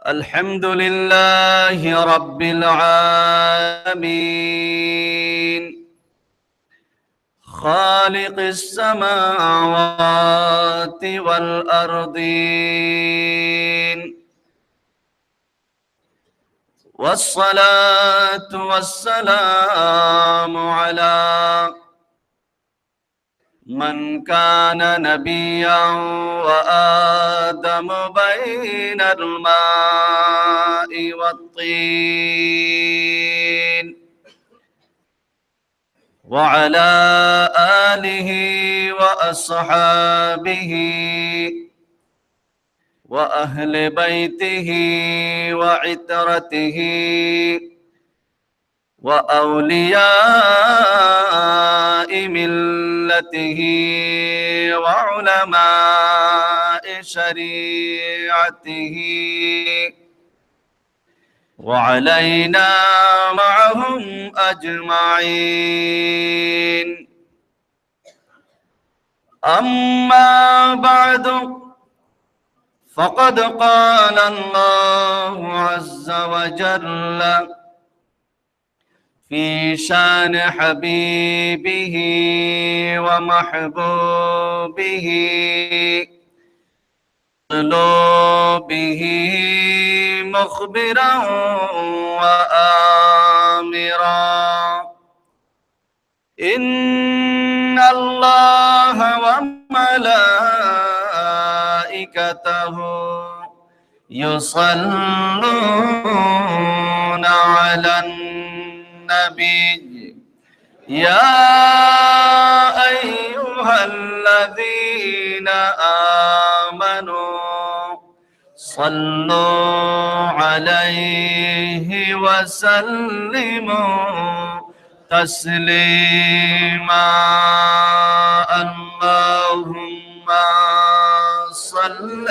الحمد لله رب العالمين خالق السماوات والأرضين والصلاة والسلام على من كان نبيا وآدم بين الماء والطين وعلى آله وأصحابه وأهل بيته وعترته وأولياء ملته وعلماء شريعته وعلينا معهم أجمعين أما بعد فقد قال الله عز وجل في شان حبيبه ومحبوبه به مخبرا وآمرا إن الله وملائكته يصلون على النبي يا أيها الذين آمنوا صلوا عليه وسلموا تسليما اللهم صل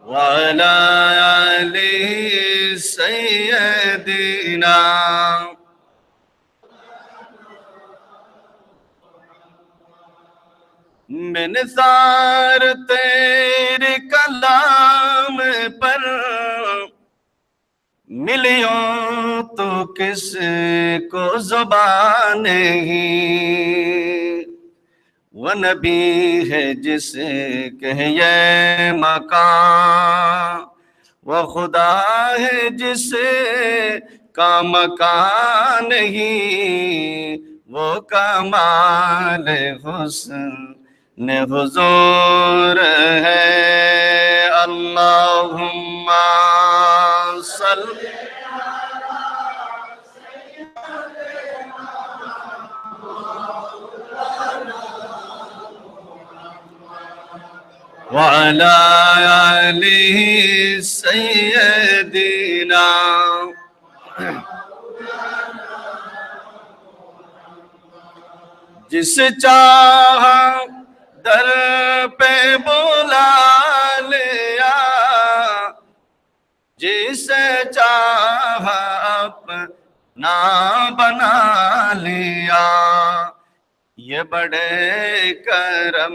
وعلى آل سيدنا من निसार तेरे कलाम पर मिलियों तो किस को ज़ुबान नहीं वो नबी है जिसे कहे ये मकान वो खुदा है जिसे का मकान नहीं वो कमाल हुस्न ने हुजूर है अल्लाहुम्मा सल्ली वअला आलिहि सय्यदिना जिस चाह दर पे बुला लिया जिसे चाह अपना बना लिया ये बड़े करम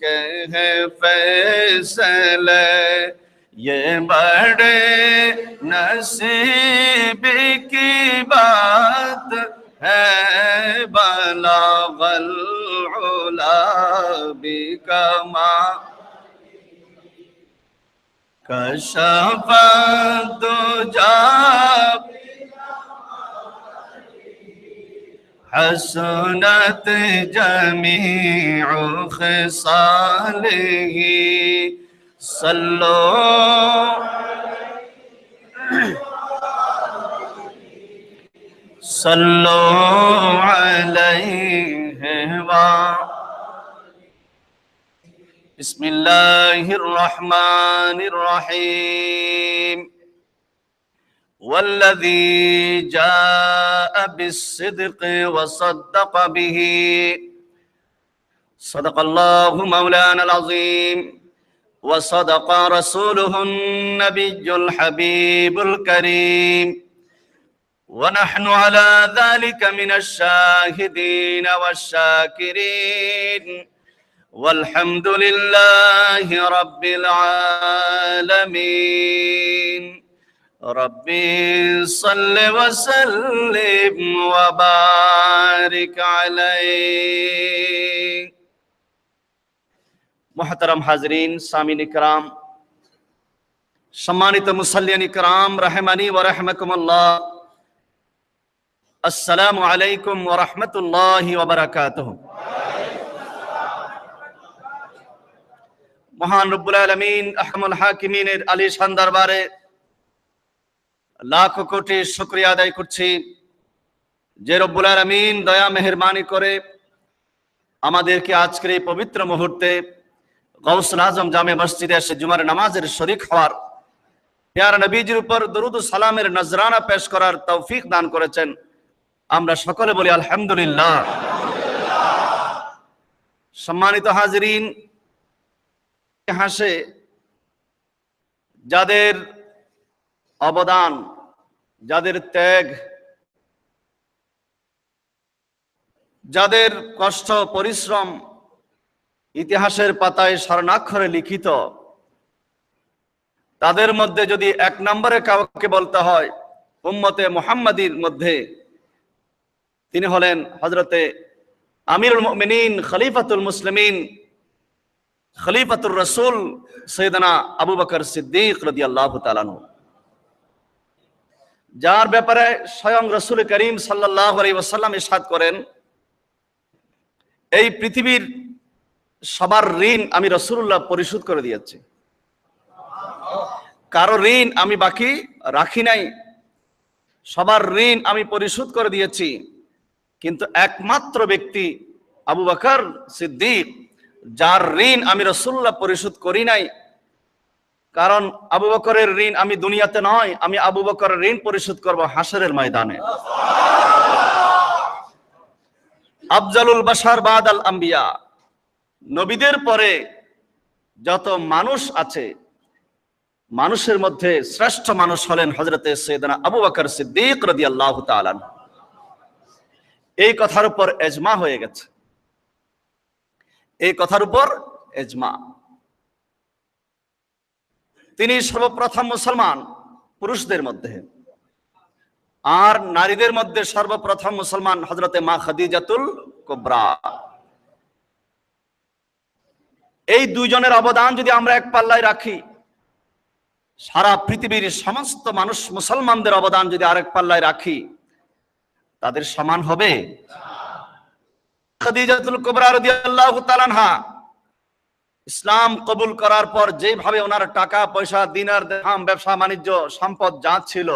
के है फैसले ये बड़े नसीब की बात है बलागल उला बिकमा कशफ दुजा हसनत जमीउ खिसालिही सल्लो सल्लो अलैहि वा बिस्मिल्लाहिर रहमानिर रहीम वल्लज़ी जाअ बिस्सिद्क़ वसद्दक़ बिही सदक़ल्लाहु मौलानल अज़ीम वसदक़ रसूलुहुन नबियुल हबीबुल करीम ونحن على ذلك من الشاهدين والشاكرين والحمد لله رب العالمين ربي صل وسلم وبارك عليه محترم হাজরিন সামিন ইকরাম সম্মানিত মুসাল্লিয়ান ইকরাম রাহমানি ওয়া রাহমাকুমুল্লাহ আসসালামু আলাইকুম ওয়া রাহমাতুল্লাহি ওয়া বারাকাতুহু মহান রব্বুল আলামিন আহকামুল হাকিমিনের আলিশান দরবারে লাখ কোটি শুকরিয়া আদায় করছি যে রব্বুল আলামিন দয়া মেহেরবানি করে আমাদেরকে আজকের এই পবিত্র মুহূর্তে গাউসুল আজম জামে মসজিদে এসে জুমার নামাজের শরীক হওয়ার, প্যারা নবীজির উপর দরুদ ও সালামের নজরানা পেশ করার তৌফিক দান করেছেন। আমরা সকলে বলি আলহামদুলিল্লাহ। সম্মানিত হাজিরিন, ইতিহাসে যাদের অবদান, যাদের ত্যাগ, যাদের কষ্ট পরিশ্রম ইতিহাসের পাতায় স্বর্ণাক্ষরে লিখিত, তাদের মধ্যে যদি এক নম্বরে কাউকে বলতে হয় উম্মতে মুহাম্মাদীর মধ্যে, তিনি হলেন হযরতে আমিরুল মুমিনিন খলিফাতুল মুসলিমিন খলিফাতুর রাসূল সাইয়েদনা আবু বকর সিদ্দিক রাদিয়াল্লাহু তাআলা আনহু, যার ব্যাপারে স্বয়ং রাসূল করিম সাল্লাল্লাহু আলাইহি ওয়াসাল্লাম ইরশাদ করেন, এই পৃথিবীর সবার ঋণ আমি রাসূলুল্লাহ পরিশোধ করে দিয়েছি, কারো ঋণ আমি বাকি রাখি নাই, সবার ঋণ আমি পরিশোধ করে দিয়েছি। কিন্তু একমাত্র ব্যক্তি আবু বকর সিদ্দিক, যার ঋণ আমি রাসূলুল্লাহ পরিশোধ করি নাই। কারণ আবু বকরের ঋণ আমি দুনিয়াতে নয়, আমি আবু বকরের ঋণ পরিশোধ করব হাসরের ময়দানে। আফজালুল বাশার বাদাল আম্বিয়া, নবীদের পরে যত মানুষ আছে, মানুষের মধ্যে শ্রেষ্ঠ মানুষ হলেন হযরতে সাইয়েদনা আবু বকর সিদ্দিক রাদিয়াল্লাহু তাআলা। এই কথার উপর ইজমা হয়ে গেছে, এই কথার উপর ইজমা। তিনি সর্বপ্রথম মুসলমান পুরুষদের মধ্যে, আর নারীদের মধ্যে সর্বপ্রথম মুসলমান হযরতে মা খাদিজাতুল কুবরা। এই দুইজনের অবদান যদি আমরা এক পাল্লায় রাখি, সারা পৃথিবীর সমস্ত মানুষ মুসলমানদের অবদান যদি আরেক পাল্লায় রাখি, তাদের সমান হবে? খাদিজাতুল কুবরা রাদিয়াল্লাহু তাআলা আনহা ইসলাম কবুল করার পর যেভাবে ওনার টাকা পয়সা, দিনার দিরহাম, ব্যবসা বাণিজ্য, সম্পদ যা ছিল,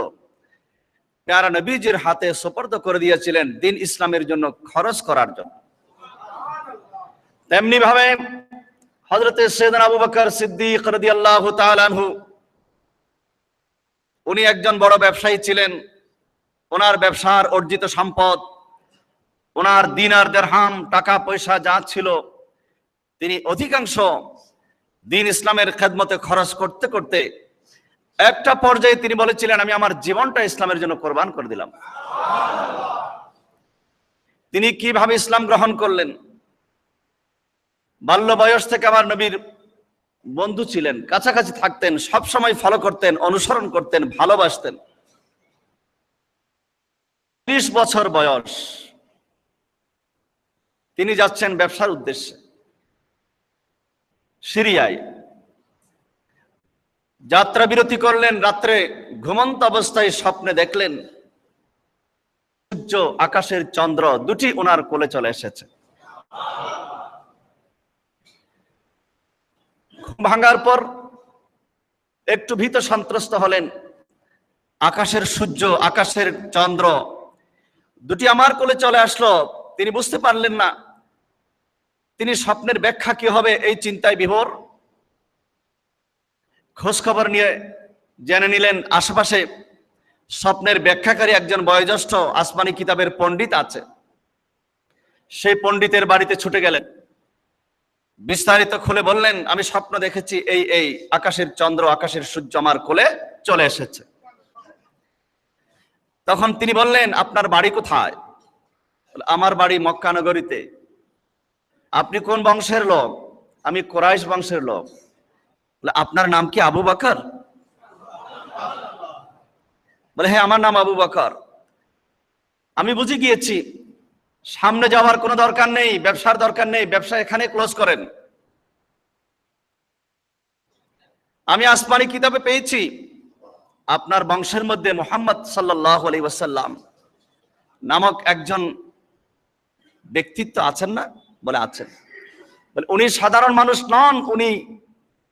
প্যারা নবীজির হাতে সুপর্দ করে দিয়েছিলেন দিন ইসলামের জন্য খরচ করার জন্য। তেমনি ভাবে হযরতে সাইয়েদনা আবু বকর সিদ্দিক রাদিয়াল্লাহু তাআলা আনহু, উনি একজন বড় ব্যবসায়ী ছিলেন। ওনার ব্যবসার অর্জিত সম্পদ, ওনার দিনার দিরহাম, টাকা পয়সা যা ছিল, তিনি অধিকাংশ দিন ইসলামের খেদমতে খরচ করতে করতে একটা পর্যায়ে তিনি বলেছিলেন, আমি আমার জীবনটা ইসলামের জন্য কোরবান করে দিলাম। তিনি কিভাবে ইসলাম গ্রহণ করলেন? বাল্য বয়স থেকে আমার নবীর বন্ধু ছিলেন, কাছাকাছি থাকতেন, সব সময় ফলো করতেন, অনুসরণ করতেন, ভালোবাসতেন। 30 বছর বয়স, তিনি যাচ্ছেন ব্যবসার উদ্দেশ্যে সিরিয়ায়। যাত্রা বিরতি করলেন, রাত্রে ঘুমন্ত অবস্থায় স্বপ্নে দেখলেন সূর্য, আকাশের চন্দ্র দুটি ওনার কোলে চলে এসেছে। ঘুম ভাঙার পর একটু ভীত সন্ত্রস্ত হলেন। আকাশের সূর্য, আকাশের চন্দ্র দুটি আমার কোলে চলে আসলো, তিনি বুঝতে পারলেন না। তিনি স্বপ্নের ব্যাখ্যা কি হবে এই চিন্তায় বিভোর। খোঁজ খবর নিয়ে জেনে নিলেন আশেপাশে স্বপ্নের ব্যাখ্যাকারী একজন বয়োজ্যেষ্ঠ আসমানি কিতাবের পণ্ডিত আছে। সেই পণ্ডিতের বাড়িতে ছুটে গেলেন, বিস্তারিত খুলে বললেন, আমি স্বপ্ন দেখেছি এই আকাশের চন্দ্র, আকাশের সূর্য আমার কোলে চলে এসেছে। তখন তিনি বললেন, আপনার বাড়ি কোথায়? আমার বাড়ি মক্কা নগরীতে। আপনি কোন বংশের লোক? আমি কুরাইশ বংশের লোক। আপনার নাম কি আবু বকর? বলে, হ্যাঁ, আমার নাম আবু বকর। আমি বুঝে গিয়েছি সামনে যাওয়ার কোনো দরকার নেই, ব্যবসার দরকার নেই, ব্যবসা এখানে ক্লোজ করেন। আমি আসমানি কিতাবে পেয়েছি আপনার বংশের মধ্যে মুহাম্মদ সাল্লাল্লাহু আলাইহি ওয়াসাল্লাম নামক একজন ব্যক্তিত্ব আছেন না? বলে, আছেন। বলে, উনি সাধারণ মানুষ নন, উনি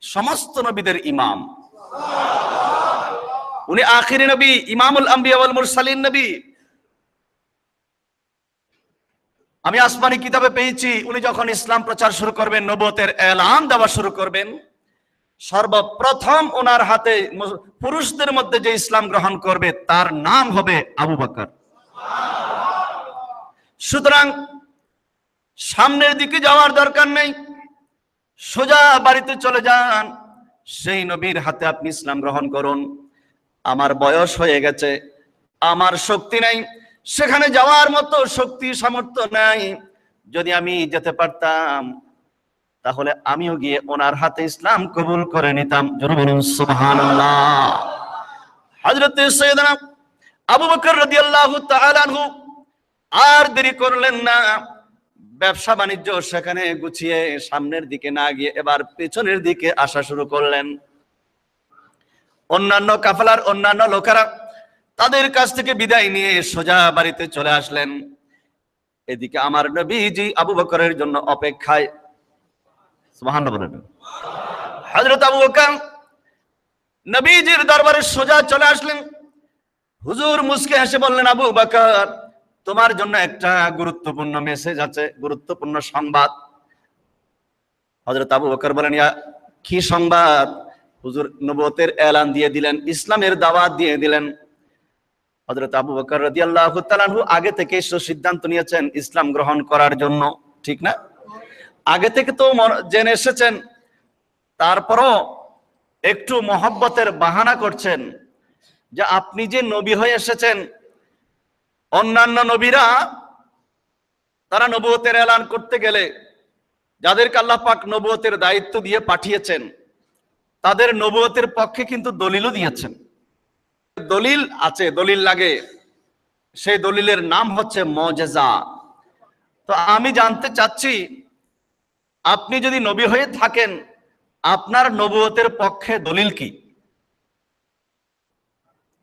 সমস্ত নবীদের ইমাম, উনি আখিরি নবী, ইমামুল আম্বিয়া ওয়াল মুরসালিন নবী। আমি আসমানি কিতাবে পেয়েছি উনি যখন ইসলাম প্রচার শুরু করবেন, নবুয়তের এলান দেওয়া শুরু করবেন, সর্বপ্রথম ওনার হাতে পুরুষদের মধ্যে যে ইসলাম গ্রহণ করবে তার নাম হবে আবু বকর। সুতরাং সামনের দিকে যাওয়ার দরকার নেই, সোজা বাড়িতে চলে যান, সেই নবীর হাতে আপনি ইসলাম গ্রহণ করুন। আমার বয়স হয়ে গেছে, আমার শক্তি নাই, সেখানে যাওয়ার মতো শক্তি সামর্থ্য নাই। যদি আমি যেতে পারতাম তাহলে আমিও গিয়ে ওনার হাতে ইসলাম কবুল করে নিতাম। জোরে বলুন সুবহানাল্লাহ। হযরত সাইয়েদনা আবু বকর রাদিয়াল্লাহু তাআলা আনহু আর দেরি করলেন না, ব্যবসা বাণিজ্য সেখানে গুছিয়ে সামনের দিকে না গিয়ে এবার পেছনের দিকে আসা শুরু করলেন। অন্যান্য কাফেলার অন্যান্য লোকেরা তাদের কাছ থেকে বিদায় নিয়ে সোজা বাড়িতে চলে আসলেন। এদিকে আমার নবীজি আবু বকরের জন্য অপেক্ষায়। সুবহানাল্লাহ বলেন। হযরত আবু বকর নবীজির দরবারে সোজা চলে আসলেন। হুজুর মুস্কে হেসে বললেন, আবু বকর, তোমার জন্য একটা গুরুত্বপূর্ণ মেসেজ আছে, গুরুত্বপূর্ণ সংবাদ। হযরত আবু বকর বলেন, ইয়া কি সংবাদ? হুজুর নবুয়তের এলান দিয়ে দিলেন, ইসলামের দাওয়াত দিয়ে দিলেন। হযরত আবু বকর রাদিয়াল্লাহু তাআলা আনহু আগে থেকে সিদ্ধান্ত নিয়েছেন ইসলাম গ্রহণ করার জন্য, ঠিক না? আগে থেকে তো জেনে এসেছেন, তারপরও একটু মহব্বতের বাহানা করছেন যে আপনি যে নবী হয়ে এসেছেন, অন্যান্য নবীরা তারা নবুয়তের এলান করতে গেলে যাদেরকে আল্লাহ পাক নবুয়তের দায়িত্ব দিয়ে পাঠিয়েছেন তাদের নবুয়তের পক্ষে কিন্তু দলিলও দিয়েছেন। দলিল আছে, দলিল লাগে, সেই দলিলের নাম হচ্ছে মুজিজা। তো আমি জানতে চাচ্ছি, আপনি যদি নবী হয়ে থাকেন আপনার নবুয়তের পক্ষে দলিল কি?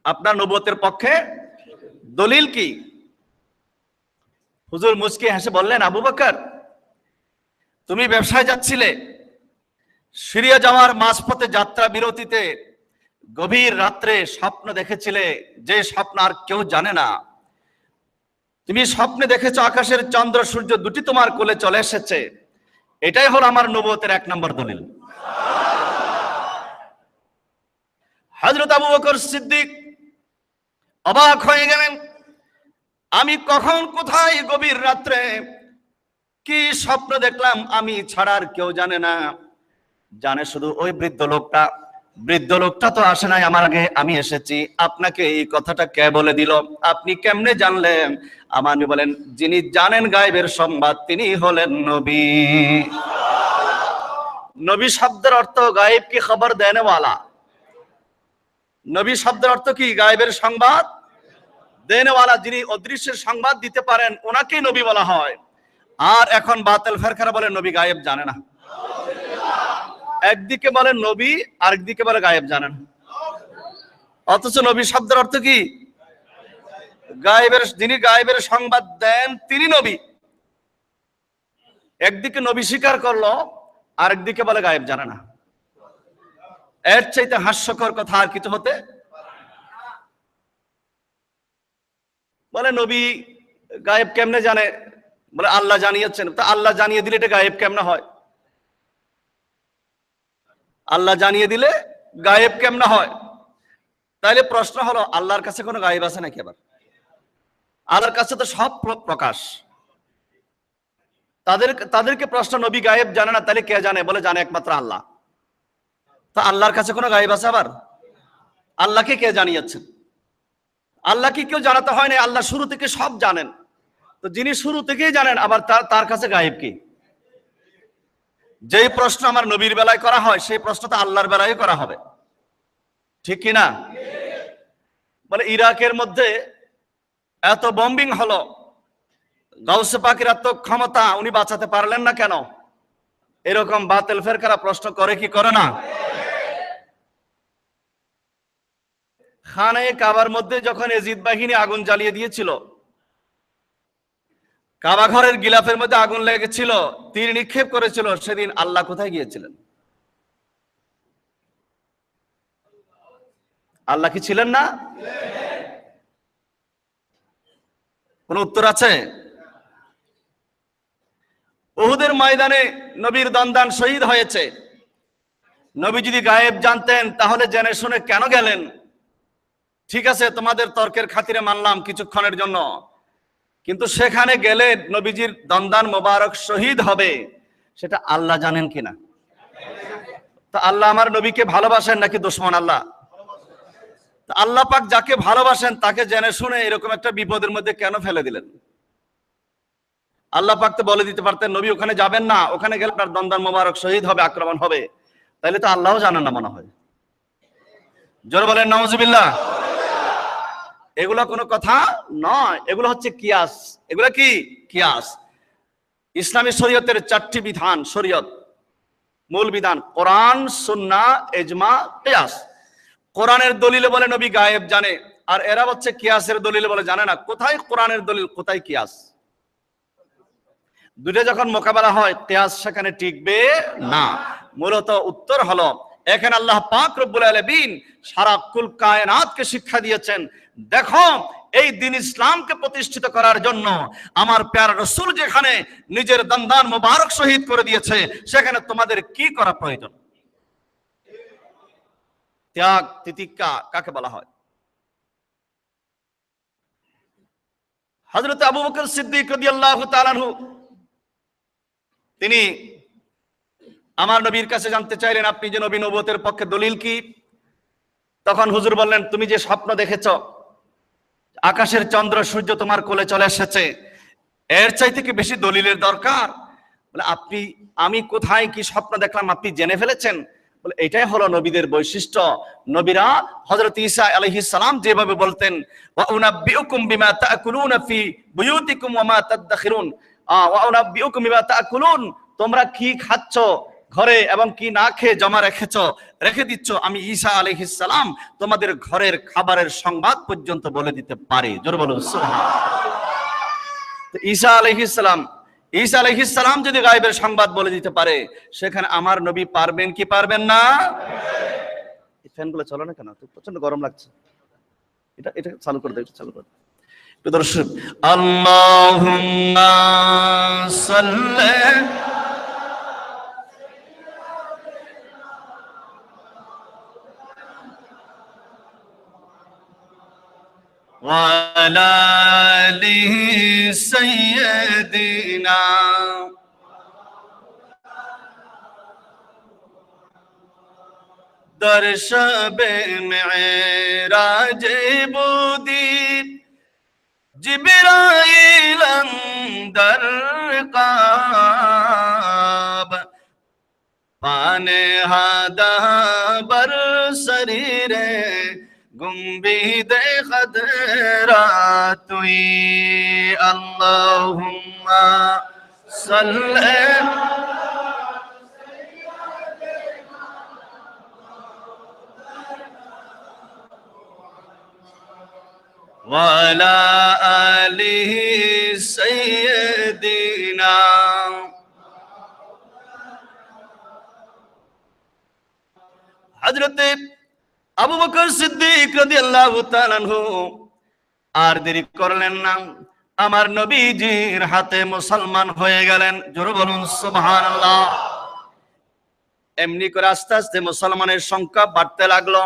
আপনার নবুয়তের পক্ষে দলিল কি? হুজুর মুস্কি হেসে বললেন, আবু বকর, তুমি ব্যবসায় যাচ্ছিলে, সিরিয়া যাওয়ার মাঝপথে যাত্রা বিরতিতে গভীর রাত্রে স্বপ্ন দেখেছিলে, যে স্বপ্ন আর কেউ জানে না। তুমি স্বপ্নে দেখেছো আকাশের চন্দ্র সূর্য দুটি তোমার কোলে চলে এসেছে, এটাই হলো আমার নবুয়তের 1 নম্বর দলিল। হযরত আবু বকর সিদ্দিক অবাক হয়ে গেলেন, আমি কখন কোথায় গভীর রাত্রে কি স্বপ্ন দেখলাম আমি ছাড়া আর কেউ জানে না, জানে শুধু ওই বৃদ্ধ লোকটা। বৃদ্ধ লোকটা তো আসে নাই আমার আগে, আমি এসেছি। আপনাকে এই কথাটা কে বলে দিল? আপনি কেমনে জানলেন? আমার নবী বলেন, যিনি জানেন গায়েবের সংবাদ তিনি হলেন নবী। নবী শব্দের অর্থ গায়েব কি খবর দেনে ওয়ালা। নবী শব্দের অর্থ কি? গায়েবের সংবাদ দেনেওয়ালা, যিনি অদৃশ্যের সংবাদ দিতে পারেন ওনাকেই নবী বলা হয়। আর এখন বাতিল ফেরকারা বলে নবী গায়েব জানে না। একদিকে বলে নবী, আরেকদিকে বলে গায়েব জানেন। অথচ নবী শব্দের অর্থ কি? গায়েবের, যিনি গায়েবের সংবাদ দেন তিনি নবী। একদিকে নবী স্বীকার করলো, আরেকদিকে বলে গায়েব জানে না। এর চাইতে হাস্যকর কথা আর কিছু হতে বলে নবী গায়েব কেমনে জানে? বলে আল্লাহ জানিয়েছেন। তা আল্লাহ জানিয়ে দিলে এটা গায়েব কেমনে হয়? আল্লাহ জানিয়ে দিলে গায়েব কেমনে হয়? তাইলে প্রশ্ন হলো, আল্লাহর কাছে কোনো গায়েব আছে নাকি? আবার আল্লাহর কাছে তো সব প্রকাশ। তাদেরকে প্রশ্ন, নবী গায়েব জানে না, তাহলে কে জানে? বলে জানে একমাত্র আল্লাহ। তা আল্লাহর কাছে কোনো গায়েব আছে? আবার আল্লাহকে কে জানিয়েছেন? আল্লাহ কি কেউ জানাতে হয় না? আল্লাহ শুরু থেকে সব জানেন। তো যিনি শুরু থেকেই জানেন, আবার তার কাছে গায়েব কি? যেই প্রশ্ন আমার নবীর বেলায় করা হয়, সেই প্রশ্ন তো আল্লাহর বেলায় করা হবে, ঠিক কি না? বলে ইরাকের মধ্যে এত বম্বিং হলো, গাউসে পাকের এত ক্ষমতা, উনি বাঁচাতে পারলেন না কেন? এরকম বাতিল ফেরকারা প্রশ্ন করে কি করে না? খানে কাবার মধ্যে যখন এজিদ বাহিনী আগুন জ্বালিয়ে দিয়েছিল, কাবা ঘরের গিলাফের মধ্যে আগুন লেগেছিল, তীর নিক্ষেপ করেছিল, সেদিন আল্লাহ কোথায় গিয়েছিলেন? আল্লাহ কি ছিলেন না? কোন উত্তর আছে? উহুদের ময়দানে নবীর দন্দান শহীদ হয়েছে। নবী যদি গায়েব জানতেন তাহলে জেনে শুনে কেন গেলেন? ঠিক আছে, তোমাদের তর্কের খাতিরে মানলাম কিছুক্ষণের জন্য, কিন্তু সেখানে গেলে নবীজির দন্দান মোবারক শহীদ হবে, সেটা আল্লাহ জানেন কিনা? তা আল্লাহ আমার নবীকে ভালোবাসেন নাকি দুশমন আল্লাহ? আল্লাহ পাক যাকে ভালোবাসেন তাকে জেনে শুনে এরকম একটা বিপদের মধ্যে কেন ফেলে দিলেন? আল্লাহ পাক তো বলে দিতে পারতেন নবী ওখানে যাবেন না, ওখানে গেলে তার দন্দান মোবারক শহীদ হবে, আক্রমণ হবে। তাইলে তো আল্লাহও জানেন না মনে হয়। জোরে বলেন নাউজুবিল্লাহ। এগুলো কোনো কথা নয়, এগুলো হচ্ছে কিয়াস। এগুলো কি কিয়াস? ইসলামী শরীয়তের 4টি বিধান, শরীয়ত মূল বিধান: কোরআন, সুন্নাহ, ইজমা, কিয়াস। কোরআনের দলিলে বলে নবী গায়েব জানে, আর এরা হচ্ছে কিয়াসের দলিলে বলে জানে না। কোথায় কোরআনের দলিল, কোথায় কিয়াস? দুটো যখন মোকাবেলা হয়, কিয়াস সেখানে টিকবে না। মূলত উত্তর হলো, এখানে আল্লাহ পাক রব্বুল আলামিন সারা কুল কায়নাতকে শিক্ষা দিয়েছেন, দেখো এই দিন ইসলামকে প্রতিষ্ঠিত করার জন্য আমার প্যারা রাসূল যেখানে নিজের দন্দান মোবারক শহীদ করে দিয়েছে, সেখানে তোমাদের কি করা প্রয়োজন? ত্যাগ তিতিক্ষা কাকে বলা হয়? হযরত আবু বকর সিদ্দিক রাদিয়াল্লাহু তাআলা আনহু তিনি আমার নবীর কাছে জানতে চাইলেন, আপনি যে নবী, নবুয়তের পক্ষে দলিল কি? তখন হুজুর বললেন, তুমি যে স্বপ্ন দেখেছ আকাশের চন্দ্র সূর্য তোমার কোলে চলে এসেছে, এর চাইতে কি বেশি দলিলের দরকার? বলে আমি কোথায় কি স্বপ্ন দেখলাম আপনি জেনে ফেলেছেন? বলে এটাই হলো নবীদের বৈশিষ্ট্য। নবীরা হযরত ঈসা আলাইহিস সালাম যেভাবে বলতেন, ওয়া উনাব্বিউকুম বিমা তাকুলুনা ফি বুয়ুতিকুম ওয়া মা তাদখিরুন, ওয়া উনাব্বিউকুম বিমা তাকুলুন, তোমরা কি খাচ্ছ ঘরে এবং কি না খেয়ে জমা রেখে দিচ্ছ, আমি ঈসা আলাইহিস সালাম তোমাদের ঘরের খাবারের সংবাদ পর্যন্ত বলে দিতে পারি। জোরে বলুন সুবহানাল্লাহ। ঈসা আলাইহিস সালাম যদি গায়বের সংবাদ বলে দিতে পারে, সেখানে আমার নবী পারবেন কি পারবেন না? এই ফ্যানগুলো চলে না কেন? প্রচন্ড গরম লাগছে। এটা চালু করে দাও, চালু করে দাও। দর্শক, আল্লাহুম্মা সাল্লি وعلى آل سيدنا در شب معراج بودی جبرائیل اندر قاب پانے ہادا بر سریرے گمبید خدراتوی اللہم صلی وعلى آله سيدنا হযরত আবু বকর সিদ্দিক রাদিয়াল্লাহু তাআলা আনহু আর দেরি করলেন না, আমার নবীজির হাতে মুসলমান হয়ে গেলেন। জোরে বলুন সুবহানাল্লাহ। এমনি করে আস্তে আস্তে মুসলমানের সংখ্যা বাড়তে লাগলো,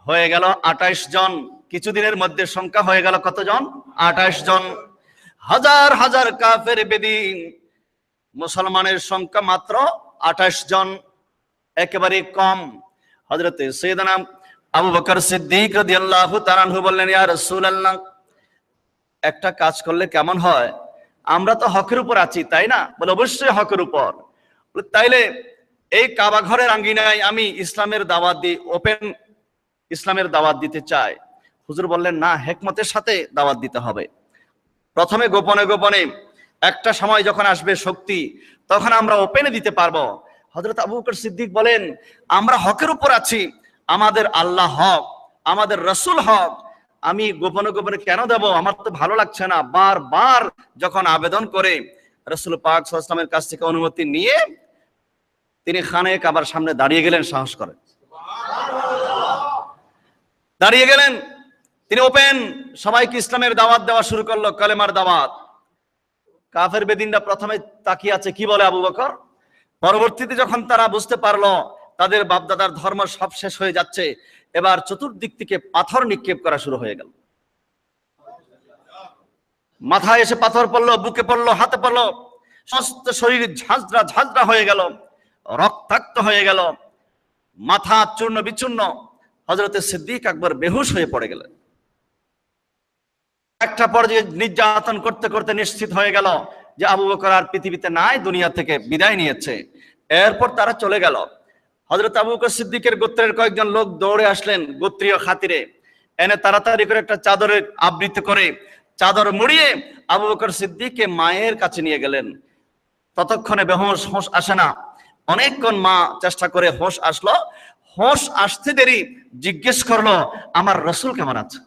হয়ে গেল 28 জন। কিছুদিনের মধ্যে সংখ্যা হয়ে গেল কতজন? 28 জন। হাজার হাজার কাফের বেদিন, মুসলমানের সংখ্যা মাত্র 28 জন, একেবারে কম। হযরত সাইয়েদনা আবু বকর সিদ্দিক রাদিয়াল্লাহু তাআলা আনহু বললেন, ইয়া রাসূলুল্লাহ, একটা কাজ করলে কেমন হয়? আমরা তো হকের উপর আছি, তাই না? বলে, অবশ্যই হকের উপর। তাইলে এই কাবা ঘরের আঙ্গিনায় আমি ইসলামের দাওয়াত দিই, ওপেন ইসলামের দাওয়াত দিতে চাই। হুজুর বললেন, না, হিকমতের সাথে দাওয়াত দিতে হবে। প্রথমে গোপনে গোপনে, একটা সময় যখন আসবে শক্তি, তখন আমরা ওপেনে দিতে পারবো। হযরত আবু বকর সিদ্দিক বলেন, আমরা হকের উপর আছি, আমাদের আল্লাহ হক, আমাদের রাসূল হক, আমি গোপনে গোপনে কেন দেব? আমার তো ভালো লাগছে না। বারবার যখন আবেদন করে রাসূল পাক সাল্লাল্লাহু আলাইহি ওয়াসাল্লামের কাছ থেকে অনুমতি নিয়ে তিনি খানে কাবার সামনে দাঁড়িয়ে গেলেন, সাহস করে দাঁড়িয়ে গেলেন। তিনি ওপেন সবাইকে ইসলামের দাওয়াত দেওয়া শুরু করলো, কালেমার দাওয়াত। কাফের বেদিনরা প্রথমে তাকিয়ে আছে, কি বলে আবু বকর? পরবর্তীতে যখন তারা বুঝতে পারলো তাদের বাপদাদার ধর্ম সব শেষ হয়ে যাচ্ছে, এবার চতুর্দিক থেকে পাথর নিক্ষেপ করা শুরু হয়ে গেল। মাথায় এসে পাথর পড়লো, বুকে পড়লো, হাতে পড়লো, সমস্ত শরীর ঝাঁঝরা ঝাঁঝরা হয়ে গেল, রক্তাক্ত হয়ে গেল, মাথা চূর্ণ বিচূর্ণ। হযরতে সিদ্দিক আকবর বেহুশ হয়ে পড়ে গেলেন। একটা পর্যায়ে নির্যাতন করতে করতে নিশ্চিত হয়ে গেল যে আবু বকর আর পৃথিবীতে নাই, দুনিয়া থেকে বিদায় নিয়েছে। এরপর তারা চলে গেল। হযরত আবু বকর সিদ্দিকের গোত্রের কয়েকজন লোক দৌড়ে আসলেন গোত্রীয় খাতিরে, এনে তাড়াতাড়ি করে একটা চাদরে আবৃত করে চাদর মুড়িয়ে আবু বকর সিদ্দিককে মায়ের কাছে নিয়ে গেলেন। ততক্ষণে বেহুশ, হোশ আসে না। অনেকক্ষণ মা চেষ্টা করে হোশ আসলো। হোশ আসতে দেরি, জিজ্ঞেস করলো, আমার রাসূল কেমন আছে?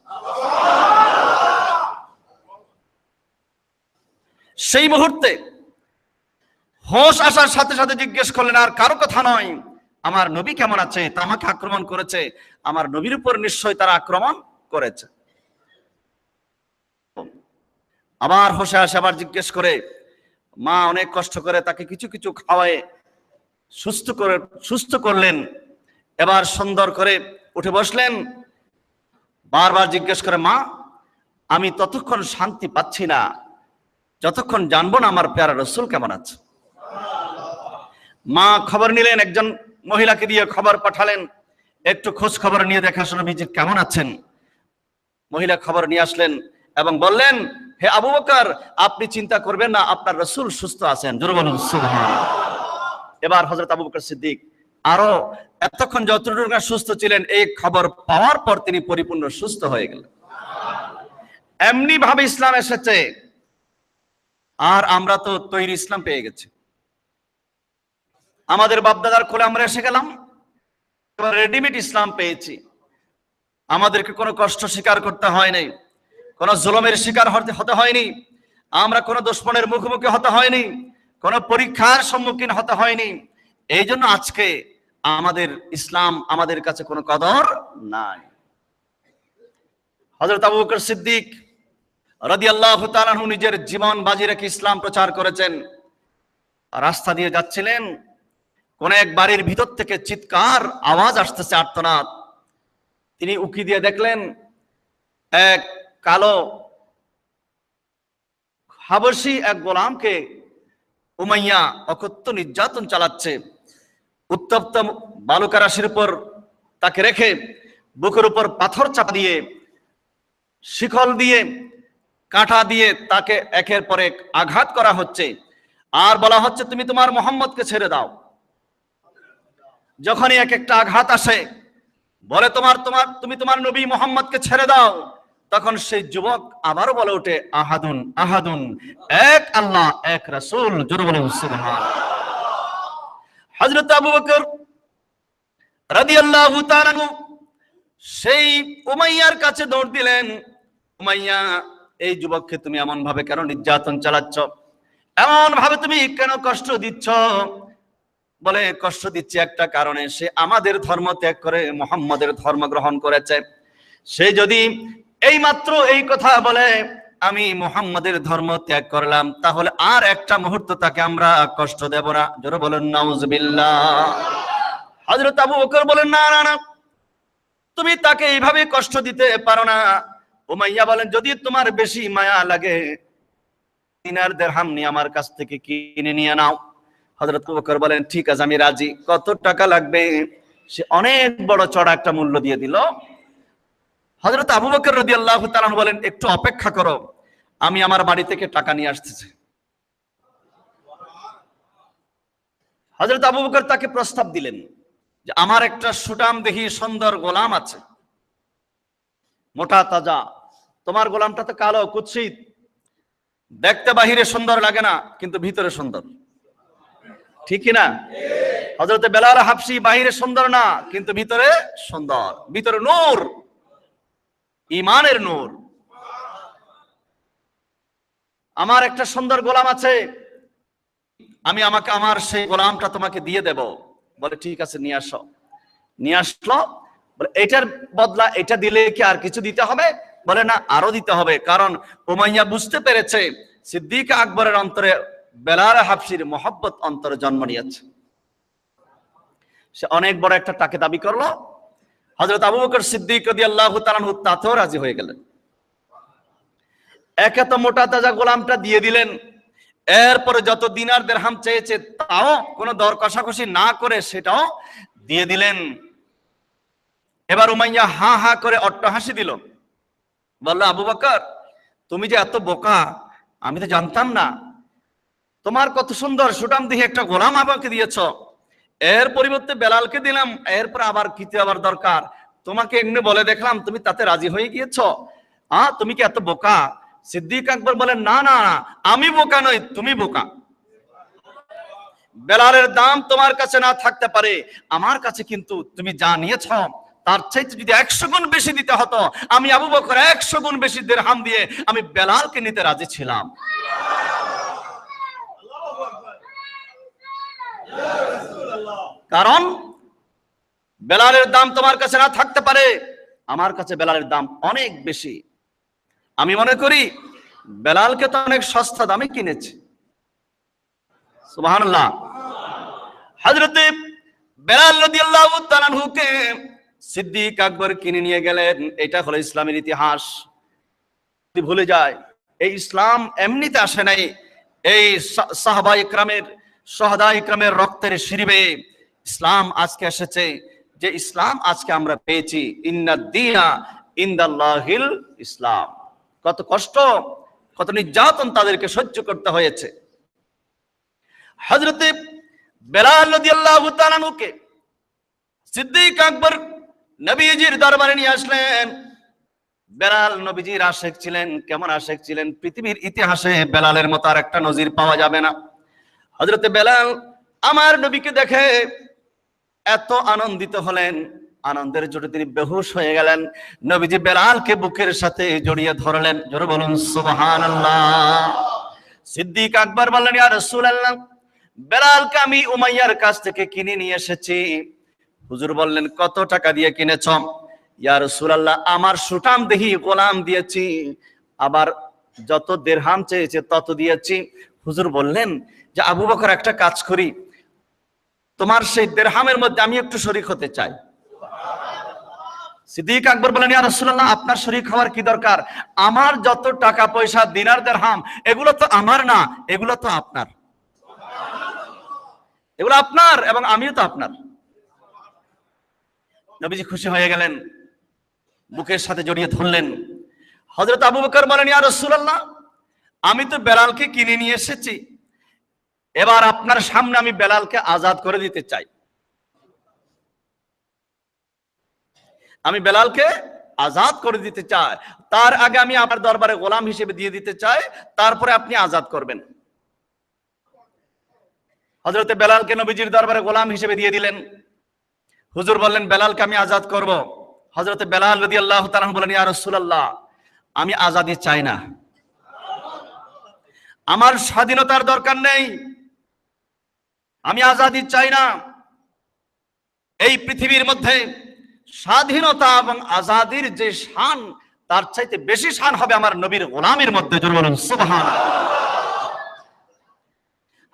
সেই মুহূর্তে হোশ আসার সাথে সাথে জিজ্ঞেস করলেন, আর কারো কথা নয়, আমার নবী কেমন আছে? তা আমাকে আক্রমণ করেছে, আমার নবীর উপর নিশ্চয়ই তারা আক্রমণ করেছে। আবার হোশে আসে, আবার জিজ্ঞেস করে, মা অনেক কষ্ট করে তাকে কিছু কিছু খাওয়ায় সুস্থ করলেন। এবার সুন্দর করে উঠে বসলেন। বারবার জিজ্ঞেস করে, মা, আমি ততক্ষণ শান্তি পাচ্ছি না যতক্ষণ জানবো না আমার প্যারা রাসূল কেমন আছে। মা খবর নিলেন, একজন মহিলাকে দিয়ে খবর পাঠালেন, একটু খোঁজ খবর নিয়ে দেখাশোনা নবীজি কেমন আছেন। মহিলা খবর নিয়ে আসলেন এবং বললেন, হে আবু বকর, আপনি চিন্তা করবেন না, আপনার রাসূল সুস্থ আছেন। জোরে বলুন সুবহানাল্লাহ। এবার হযরত আবু বকর সিদ্দিক আরো এতক্ষণ যতটুকু সুস্থ ছিলেন, এই খবর পাওয়ার পর তিনি পরিপূর্ণ সুস্থ হয়ে গেলেন। এমনি ভাবে ইসলাম এসেছে, আর আমরা তো তৈরি ইসলাম পেয়ে গেছি। আমাদের বাপদাদার কোলে আমরা এসে গেলাম, রেডিমেড ইসলাম পেয়েছি। আমাদেরকে কোনো কষ্ট স্বীকার করতে হয় নাই, কোনো জুলুমের শিকার হতে হয়নি, আমরা কোনো দুশমনের মুখোমুখি হতে হয়নি, কোনো পরীক্ষার সম্মুখীন হতে হয়নি। এই জন্য আজকে আমাদের ইসলাম আমাদের কাছে কোনো কদর নাই। হযরত আবু বকর সিদ্দিক রাদিয়াল্লাহু তাআলা আনহু নিজের জীবন বাজি রেখে ইসলাম প্রচার করেছেন। রাস্তা দিয়ে যাচ্ছিলেন, কোন এক বাড়ির ভিতর থেকে চিৎকার আওয়াজ আসতেছে, আর্তনাদ। তিনি উকি দিয়ে দেখলেন এক কালো হাবশী এক গোলামকে উমাইয়া অকথ্য নির্যাতন চালাচ্ছে। উত্তপ্ত বালুকা রাশির উপর তাকে রেখে বুকের উপর পাথর চাপা দিয়ে, শিকল দিয়ে, কাঁটা দিয়ে তাকে একের পর এক আঘাত করা হচ্ছে। আর বলা হচ্ছে, তুমি তোমার মুহাম্মদকে ছেড়ে দাও। যখনই এক একটা আঘাত আসে, বলে তুমি তোমার নবী মুহাম্মদকে ছেড়ে দাও, তখন সেই যুবক আবারও বলে ওঠে, আহাদুন আহাদুন, এক আল্লাহ এক রাসূল। জোরে বলুন সুবহানাল্লাহ। হযরত আবু বকর রাদিয়াল্লাহু তাআলা সেই উমাইয়ার কাছে দৌড় দিলেন। উমাইয়া, এই যুবককে তুমি এমন ভাবে কেন নির্যাতন চালাচ্ছ? এমন ভাবে তুমি কেন কষ্ট দিচ্ছ? বলে, কষ্ট দিচ্ছি একটা কারণে, সে আমাদের ধর্ম ত্যাগ করে মুহাম্মাদের ধর্ম গ্রহণ করেছে। সে যদি এই মাত্র এই কথা বলে, আমি মুহাম্মাদের ধর্ম ত্যাগ করলাম, তাহলে আর একটা মুহূর্ত তাকে আমরা কষ্ট দেব না। জোরে বলেন নাউজুবিল্লাহ। হযরত আবু বকর বলেন, না না না, তুমি তাকে এইভাবে কষ্ট দিতে পারো না। উমাইয়া বলেন, যদি তোমার বেশি মায়া লাগে, দিনার দিরহাম নিয়ে আমার কাছ থেকে কিনে নিয়ে নাও। হযরত আবু বকর বলেন, ঠিক আছে, আমি রাজি। কত টাকা লাগবে? সে অনেক বড় চড়া একটা মূল্য দিয়ে দিল। হযরত আবু বকর রাদিয়াল্লাহু তাআলা আনহু বলেন, একটু অপেক্ষা করো, আমি আমার বাড়ি থেকে টাকা নিয়ে আসতেছি। হযরত আবু বকর তাকে প্রস্তাব দিলেন যে আমার একটা সুঠামদেহী সুন্দর গোলাম আছে, মোটা তাজা। তোমার গোলামটা তো কালো কুৎসিত, দেখতে বাহিরে সুন্দর লাগে না, কিন্তু ভিতরে সুন্দর, ঠিক কি না? হযরত বেলাল হাবশী বাহিরে সুন্দর না, কিন্তু ভিতরে সুন্দর, ভিতরে নূর, ঈমানের নূর। আমার একটা সুন্দর গোলাম আছে, আমি আমার সেই গোলামটা তোমাকে দিয়ে দেব। বলে ঠিক আছে, নিয়ে আসো। নিয়ে আসলো। বলে এটার বদলা এটা দিলে কি আর কিছু দিতে হবে? বলে না, আরো দিতে হবে, কারণ উমাইয়া বুঝতে পেরেছে সিদ্দিক আকবরের অন্তরে বেলাল হাবশীর মহব্বত অন্তরে জন্ম নিয়েছে। সে অনেক বড় একটা টাকা দাবি করলো। হযরত আবু বকর সিদ্দিক রাদিয়াল্লাহু তাআলা আনহু তাতেও রাজি হয়ে গেলেন। একে তো মোটা তাজা গোলামটা দিয়ে দিলেন, এরপরে যত দিনার দিরহাম চেয়েছে তাও কোনো দর কষাকষি না করে সেটাও দিয়ে দিলেন। এবার উমাইয়া হা হা করে অট্টহাসি দিল, বলল, আবু বকর তুমি যে এত বোকা, আমি তো জানতাম না। তোমার কত সুন্দর সুঠামদেহী একটা গোলাম আমাকে দিয়েছ, এর পরিবর্তে বেলালকে দিলাম, এরপর আবার কিতে আবার দরকার? তোমাকে এমনি বলে দেখলাম, তুমি তাতে রাজি হয়ে গিয়েছ। তুমি কি এত বোকা? সিদ্দিক আকবর বলেন, না না, আমি বোকা নই, তুমি বোকা। বেলালের দাম তোমার কাছে না থাকতে পারে, আমার কাছে কিন্তু তুমি যা নিয়েছ তার চাইতে যদি 100 গুণ বেশি দিতে হতো, আমি আবু বকর 100 গুণ বেশি দিরহাম দিয়ে আমি বেলালকে নিতে রাজি ছিলাম। কারণ বেলালের দাম তোমার কাছে না থাকতে পারে, আমার কাছে বেলালের দাম অনেক বেশি। আমি মনে করি বেলালকে তো অনেক সস্তা দামে কিনেছি। সুবহানাল্লাহ। হযরতে বেলাল রাদিয়াল্লাহু তাআলা আনহুকে সিদ্দিক আকবর কিনে নিয়ে গেলেন। এটা হলো ইসলামের ইতিহাস। ভুলে যায়, এই ইসলাম এমনিতে আসে নাই, এই সাহাবায়ে ইকরামের শুহাদায়ে ইকরামের রক্তের শিরিবে ইসলাম আজকে এসেছে। যে ইসলাম আজকে আমরা পেয়েছি, ইন্নাদ দীনা ইনদাল্লাহিল ইসলাম। কত কষ্ট, কত নির্যাতন তাদেরকে সহ্য করতে হয়েছে। হযরতে বেলাল রাদিয়াল্লাহু তাআলা আনহুকে সিদ্দিক আকবর নবীজির দরবারে নিয়ে আসলেন। বেলাল নবীজির আশেক ছিলেন। কেমন আশেক ছিলেন? পৃথিবীর ইতিহাসে বেলালের মতো আর একটা নজির পাওয়া যাবে না। হযরতে বেলাল আমার নবীকে দেখে এত আনন্দিত হলেন, আনন্দের জোরে তিনি বেহুশ হয়ে গেলেন। নবীজি বেলালকে বুকের সাথে জড়িয়ে ধরলেন। জোরে বলুন সুবহানাল্লাহ। সিদ্দিক আকবর বললেন, ইয়া রাসূলুল্লাহ, বেলালকে আমি উমাইয়ার কাছ থেকে কিনে নিয়ে এসেছি। হুজুর বললেন, কত টাকা দিয়ে কিনেছ? ইয়া রাসূলুল্লাহ, আমার সুঠামদেহী গোলাম দিয়েছি, আবার যত দিরহাম চেয়েছে তত দিয়েছি। হুজুর বললেন যে আবু বকর, একটা কাজ করি, তোমার সেই দিরহামের মধ্যে আমি একটু শরীক হতে চাই। সিদ্দিক আকবর বলেন, ইয়া রাসূলুল্লাহ, আপনার শরীক হওয়ার কি দরকার? আমার যত টাকা পয়সা দিনার দিরহাম এগুলো তো আমার না, এগুলো তো আপনার। এগুলো আপনার এবং আমিও তো আপনার। নবীজি খুশি হয়ে গেলেন, বুকের সাথে জড়িয়ে ধরলেন। হযরত আবু বকর বলেন, ইয়া রাসূলুল্লাহ, আমি তো বেলালকে কিনে নিয়ে এসেছি, এবার আপনার সামনে আমি বেলালকে আজাদ করে দিতে চাই। আমি বেলালকে আজাদ করে দিতে চাই, তার আগে আমি আপনার দরবারে গোলাম হিসেবে দিয়ে দিতে চাই, তারপরে আপনি আজাদ করবেন। হযরতে বেলালকে নবীজির দরবারে গোলাম হিসেবে দিয়ে দিলেন। হুজুর বললেন, বেলালকে আমি আজাদ করব। হযরতে বেলাল রাদিয়াল্লাহু তাআলা বলেন, ইয়া রাসূলুল্লাহ, আমি আজাদি চাই না, আমার স্বাধীনতার দরকার নেই, আমি আজাদি চাই না। এই পৃথিবীর মধ্যে স্বাধীনতা এবং আজাদির যে শান, তার চাইতে বেশি শান হবে আমার নবীর গোলামের মধ্যে। জোরে বলুন সুবহানাল্লাহ।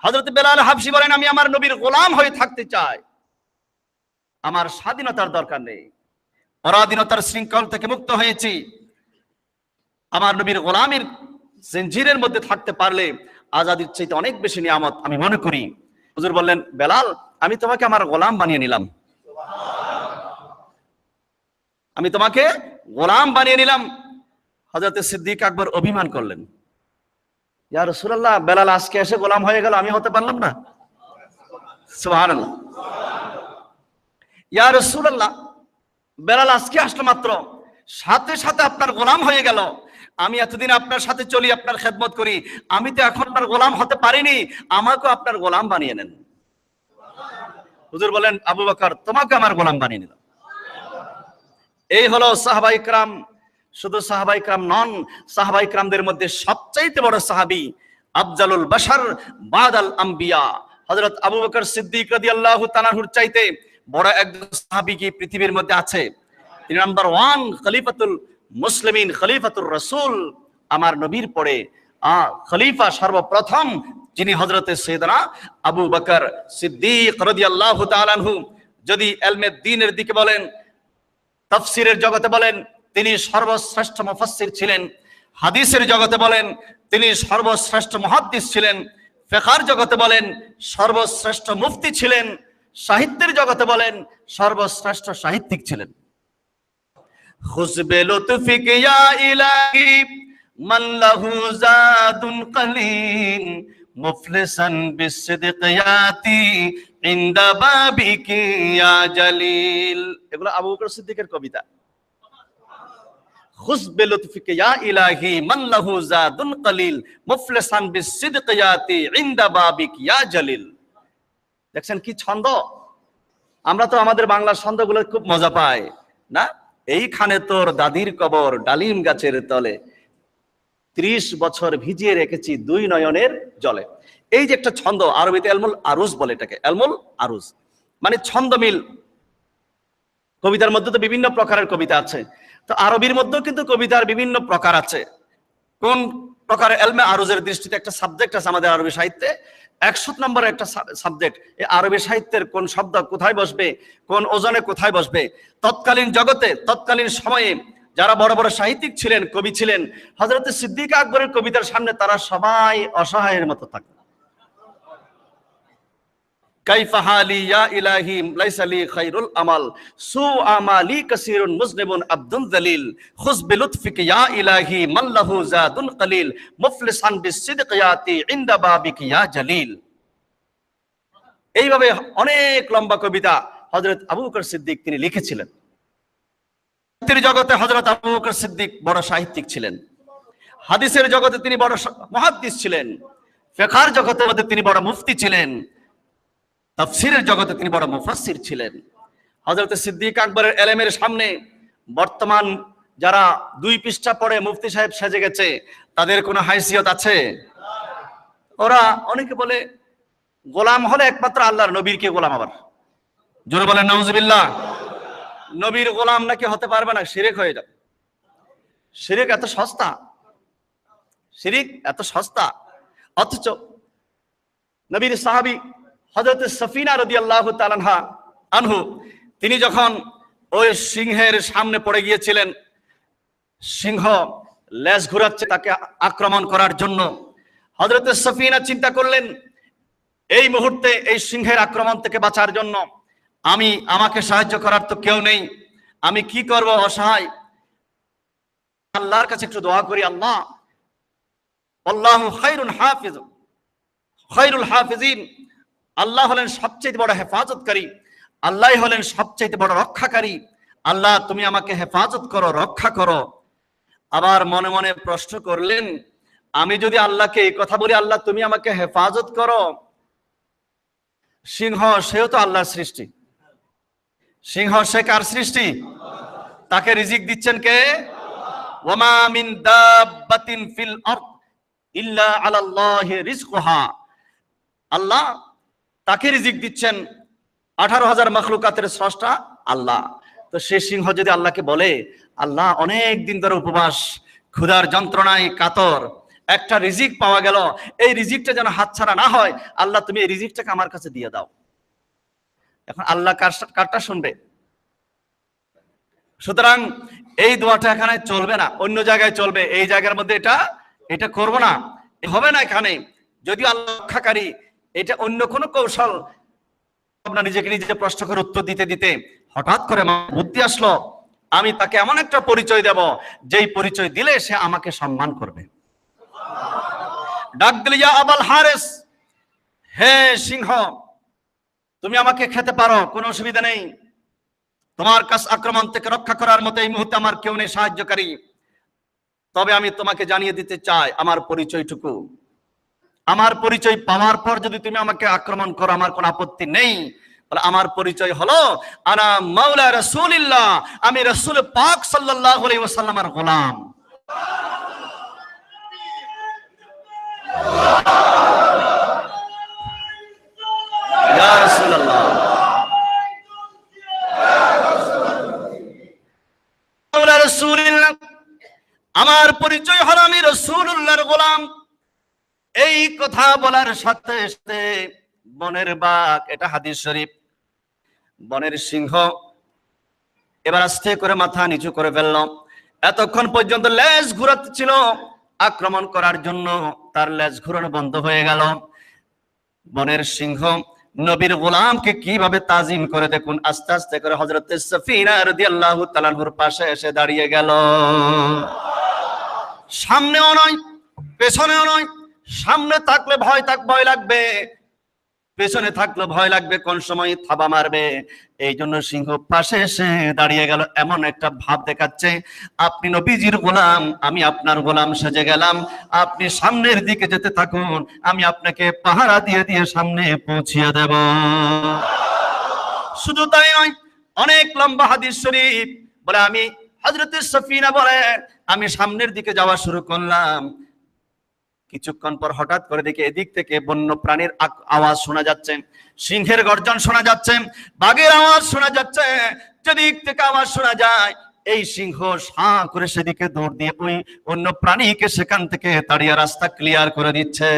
হযরত বেলাল হাবশী বলেন, আমি আমার নবীর গোলাম হয়ে থাকতে চাই, আমার স্বাধীনতার দরকার নেই, পরাধীনতার শৃঙ্খল থেকে মুক্ত হয়েছি, আমার নবীর গোলামের জিঞ্জিরের মধ্যে থাকতে পারলে আজাদির চাইতে অনেক বেশি নিয়ামত আমি মনে করি। হুজুর বললেন, বেলাল, আমি তোমাকে আমার গোলাম বানিয়ে নিলাম। আমি তোমাকে গোলাম বানিয়ে নিলাম। হযরত সিদ্দিক আকবর অভিমান করলেন, ইয়া রাসূলুল্লাহ, বেলাল আজকে এসে গোলাম হয়ে গেল, আমি হতে পারলাম না? সুবহানাল্লাহ। ইয়া রাসূলুল্লাহ, বেলাল আজকে আসলো মাত্র, সাথে সাথে আপনার গোলাম হয়ে গেল। আমি এতদিন আপনার সাথে চলি, আপনার খেদমত করি, আমি তো এখন আপনার গোলাম হতে পারিনি, আমাকে আপনার গোলাম বানিয়ে নেন। হুজুর বলেন, আবু বকর, তোমাকে আমার গোলাম বানিয়ে নিলাম। এই হলো সাহাবায়ে কেরাম। শুধু সাহাবায়ে কেরাম নন, সাহাবায়ে কেরামদের মধ্যে সবচাইতে বড় সাহাবী, আফজালুল বাশার বাদাল আম্বিয়া, হযরত আবু বকর সিদ্দিক রাদিয়াল্লাহু তাআলার চাইতে বড় একজন সাহাবী কি পৃথিবীর মধ্যে আছে? তিনি নাম্বার 1 খলিফাতুল মুসলিমিন, খলিফাতুর রাসূল, আমার নবীর পরে খলিফা সর্বপ্রথম যিনি হযরতে সাইয়েদনা আবু বকর সিদ্দিক রাদিয়াল্লাহু তাআলা আনহু। যদি ইলমে দ্বীনের দিকে বলেন, তাফসীরের জগতে বলেন, তিনি সর্বশ্রেষ্ঠ মুফাসসির ছিলেন। হাদিসের জগতে বলেন, তিনি সর্বশ্রেষ্ঠ মুহাদ্দিস ছিলেন। ফিকহের জগতে বলেন, সর্বশ্রেষ্ঠ মুফতি ছিলেন। সাহিত্যের জগতে বলেন, সর্বশ্রেষ্ঠ সাহিত্যিক ছিলেন। খুসবে লুতফিক ইয়া ইলাহি মান লাহু জাদুন কলিল মুফলিসান বিসিদক ইয়াতি ইনদা বাবিকি ইয়া জালিল। এগুলো আবু বকর সিদ্দিকের কবিতা। খুসবে লুতফিক ইয়া ইলাহি মান লাহু জাদুন কলিল মুফলিসান বিসিদক ইয়াতি ইনদা বাবিকি ইয়া জালিল। দেখছেন কি ছন্দ? আমরা তো আমাদের বাংলার ছন্দগুলো খুব মজা পাই না? এইখানে তোর দাদির কবর ডালিম গাছের তলে, 30 বছর ভিজিয়ে রেখেছি 2 নয়নের জলে। এই যে একটা ছন্দ, আরবিতে এলমুল আরুজ বলে এটাকে, এলমুল আরুজ মানে ছন্দ মিল। কবিতার মধ্যে তো বিভিন্ন প্রকারের কবিতা আছে, তো আরবির মধ্যেও কিন্তু কবিতার বিভিন্ন প্রকার আছে। কোন প্রকারের এলমে আরুজের দৃষ্টিতে একটা সাবজেক্ট আছে আমাদের আরবি সাহিত্যে, 100 নম্বরের একটা সাবজেক্ট। এই আরবি সাহিত্যের কোন শব্দ কোথায় বসবে, কোন ওজনে কোথায় বসবে। তৎকালীন জগতে, তৎকালীন সময়ে যারা বড় বড় সাহিত্যিক ছিলেন, কবি ছিলেন, হযরত সিদ্দিক আকবরের কবিতার সামনে তারা সবাই অসহায়ের মতো থাকত। কাইফা হালি ইয়া ইলাহি লাইসা লি খায়রুল আমাল সু আমালি কাসীরুন মুজনিবুন আব্দুল যালিল খুস বিলুতফিক ইয়া ইলাহি মান লাহু জাদুন কলিল মুফলিসান বিসিদক ইয়াতি ইনদা বাবিক ইয়া জালিল। এইভাবে অনেক লম্বা কবিতা হযরত আবু বকর সিদ্দিক তিনি লিখেছিলেন। সাহিত্যের জগতে হযরত আবু বকর সিদ্দিক বড় সাহিত্যিক ছিলেন। হাদিসের জগতে তিনি বড় মুহাদ্দিস ছিলেন। ফিকহের জগতে তিনি বড় মুফতি ছিলেন। তাফসীরের জগতে তিনি বড় মুফাসসির ছিলেন। হযরত সিদ্দিক আকবরের ইলমের সামনে বর্তমান যারা 2 পৃষ্ঠা পড়ে মুফতি সাহেব সেজে গেছে, তাদের কোনো হাইসিয়ত আছে? ওরা অনেকে বলে গোলাম হলে একমাত্র আল্লাহর নবীর কে গোলাম। আবার জোরে বলেন নাউজুবিল্লাহ। নবীর গোলাম নাকি হতে পারবে না, শিরক হয়ে যাবে। শিরক এত সস্তা, শিরক এত সস্তা। অথচ নবীর সাহাবী হযরত সফিনা রাদিয়াল্লাহু তাআলা আনহু, তিনি যখন ওই সিংহের সামনে পড়ে গিয়েছিলেন, সিংহ লেজ ঘুরাচ্ছে তাকে আক্রমণ করার জন্য, হযরত সফিনা চিন্তা করলেন, এই মুহূর্তে এই সিংহের আক্রমণ থেকে বাঁচার জন্য আমাকে সাহায্য করার তো কেউ নেই, আমি কি করব, অসহায়। আল্লাহর কাছে একটু দোয়া করি, আল্লাহ, আল্লাহু খায়রুল হাফিজ, খায়রুল হাফিজিন, আল্লাহ হলেন সবচেয়ে বড় হেফাজতকারী, আল্লাহ হলেন সবচেয়ে বড় রক্ষাকারী। আল্লাহ তুমি আমাকে হেফাজত করো, রক্ষা করো। আবার মনে মনে প্রশ্ন করলেন, আমি যদি আল্লাহকে এই কথা বলি, আল্লাহ তুমি আমাকে হেফাজত করো, সিংহ সেও তো আল্লাহর সৃষ্টি, সিংহ সে কার সৃষ্টি? তাকে রিজিক দিচ্ছেন কে? ওয়ামা মিন দাব্বাতিন ফিল আরদ ইল্লা আলাল্লাহি রিজকুহা। আল্লাহ তাকে রিজিক দিচ্ছেন, 18,000 মাখলুকাতের স্রষ্টা আল্লাহ। তো সে সিংহ যদি আল্লাহকে বলে, আল্লাহ অনেক দিন ধরে উপবাস, ক্ষুধার যন্ত্রণায় কাতর, একটা রিজিক পাওয়া গেল, এই রিজিকটা যেন হাতছাড়া না হয়, আল্লাহ তুমি এই রিজিকটাকে আমার কাছে দিয়ে দাও। এখন আল্লাহ কারটা শুনবে? সুতরাং এই দোয়াটা এখানে চলবে না, অন্য জায়গায় চলবে, এই জায়গার মধ্যে এটা করব না, হবে না এখানে। যদি আল্লাহ রক্ষাকারী, এটা অন্য কোনো কৌশল। আপনার নিজেকে নিজে প্রশ্ন করে উত্তর দিতে দিতে হঠাৎ করে বুদ্ধি আসলো, আমি তাকে এমন একটা পরিচয় দেব যেই পরিচয় দিলে সে আমাকে সম্মান করবে। ডাক দিল, ইয়া আবাল হারেস, হে সিংহ, তুমি আমাকে খেতে পারো, কোনো অসুবিধা নেই। তোমার কাছ আক্রমণ থেকে রক্ষা করার মতো এই মুহূর্তে আমার কেউ নেই সাহায্যকারী। তবে আমি তোমাকে জানিয়ে দিতে চাই আমার পরিচয়টুকু। আমার পরিচয় পাওয়ার পর যদি তুমি আমাকে আক্রমণ করো আমার কোনো আপত্তি নেই। আমার পরিচয় হলো আনা মাওলা রাসূলিল্লাহ, আমি রাসূল পাক সাল্লাল্লাহু আলাইহি ওয়াসাল্লামের গোলাম। ইয়া রাসূলুল্লাহ, মাওলা রাসূলিল্লাহ, আমার পরিচয় হলো আমি রাসূলুল্লাহর গোলাম। এই কথা বলার সাথে সাথে বনের বাঘ, এটা হাদিস শরীফ, বনের সিংহ এবার আস্তে করে মাথা নিচু করে ফেলল। এতক্ষণ পর্যন্ত লেজ ঘুরাচ্ছিল আক্রমণ করার জন্য, তার লেজ ঘুরানো বন্ধ হয়ে গেল। বনের সিংহ নবীর গোলামকে কিভাবে তাজিম করে দেখুন, আস্তে আস্তে করে হযরত সফিনা রাদিয়াল্লাহু তাআলা আনহুর পাশে এসে দাঁড়িয়ে গেল। সামনেও নয় পেছনেও নয়, সামনে থাকলে ভয় লাগবে, পেছনে থাকলে ভয় লাগবে কোন সময় থাবা মারবে। এই জন্য সিংহ পাশে এসে দাঁড়িয়ে গেল, এমন একটা ভাব দেখাচ্ছে আপনি নবীজির গোলাম, আমি আপনার গোলাম সেজে গেলাম, আপনি সামনের দিকে যেতে থাকুন, আমি আপনাকে পাহারা দিয়ে দিয়ে সামনে পৌঁছিয়ে দেব। শুধু তাই নয়, অনেক লম্বা হাদিস শরীফ বলে আমি হযরত সফিনা বলেন আমি সামনের দিকে যাওয়া শুরু করলাম। কিছুক্ষণ পর হঠাৎ করে দেখি এদিক থেকে বন্য প্রাণীর আওয়াজ শোনা যাচ্ছে, সিংহের গর্জন শোনা যাচ্ছে, বাঘের আওয়াজ শোনা যাচ্ছে। যেদিক থেকে আওয়াজ শোনা যায় এই সিংহ সাঁ করে সেদিকে দৌড় দিয়ে ওই অন্য প্রাণীকে সেখান থেকে তাড়িয়ে রাস্তা ক্লিয়ার করে দিচ্ছে,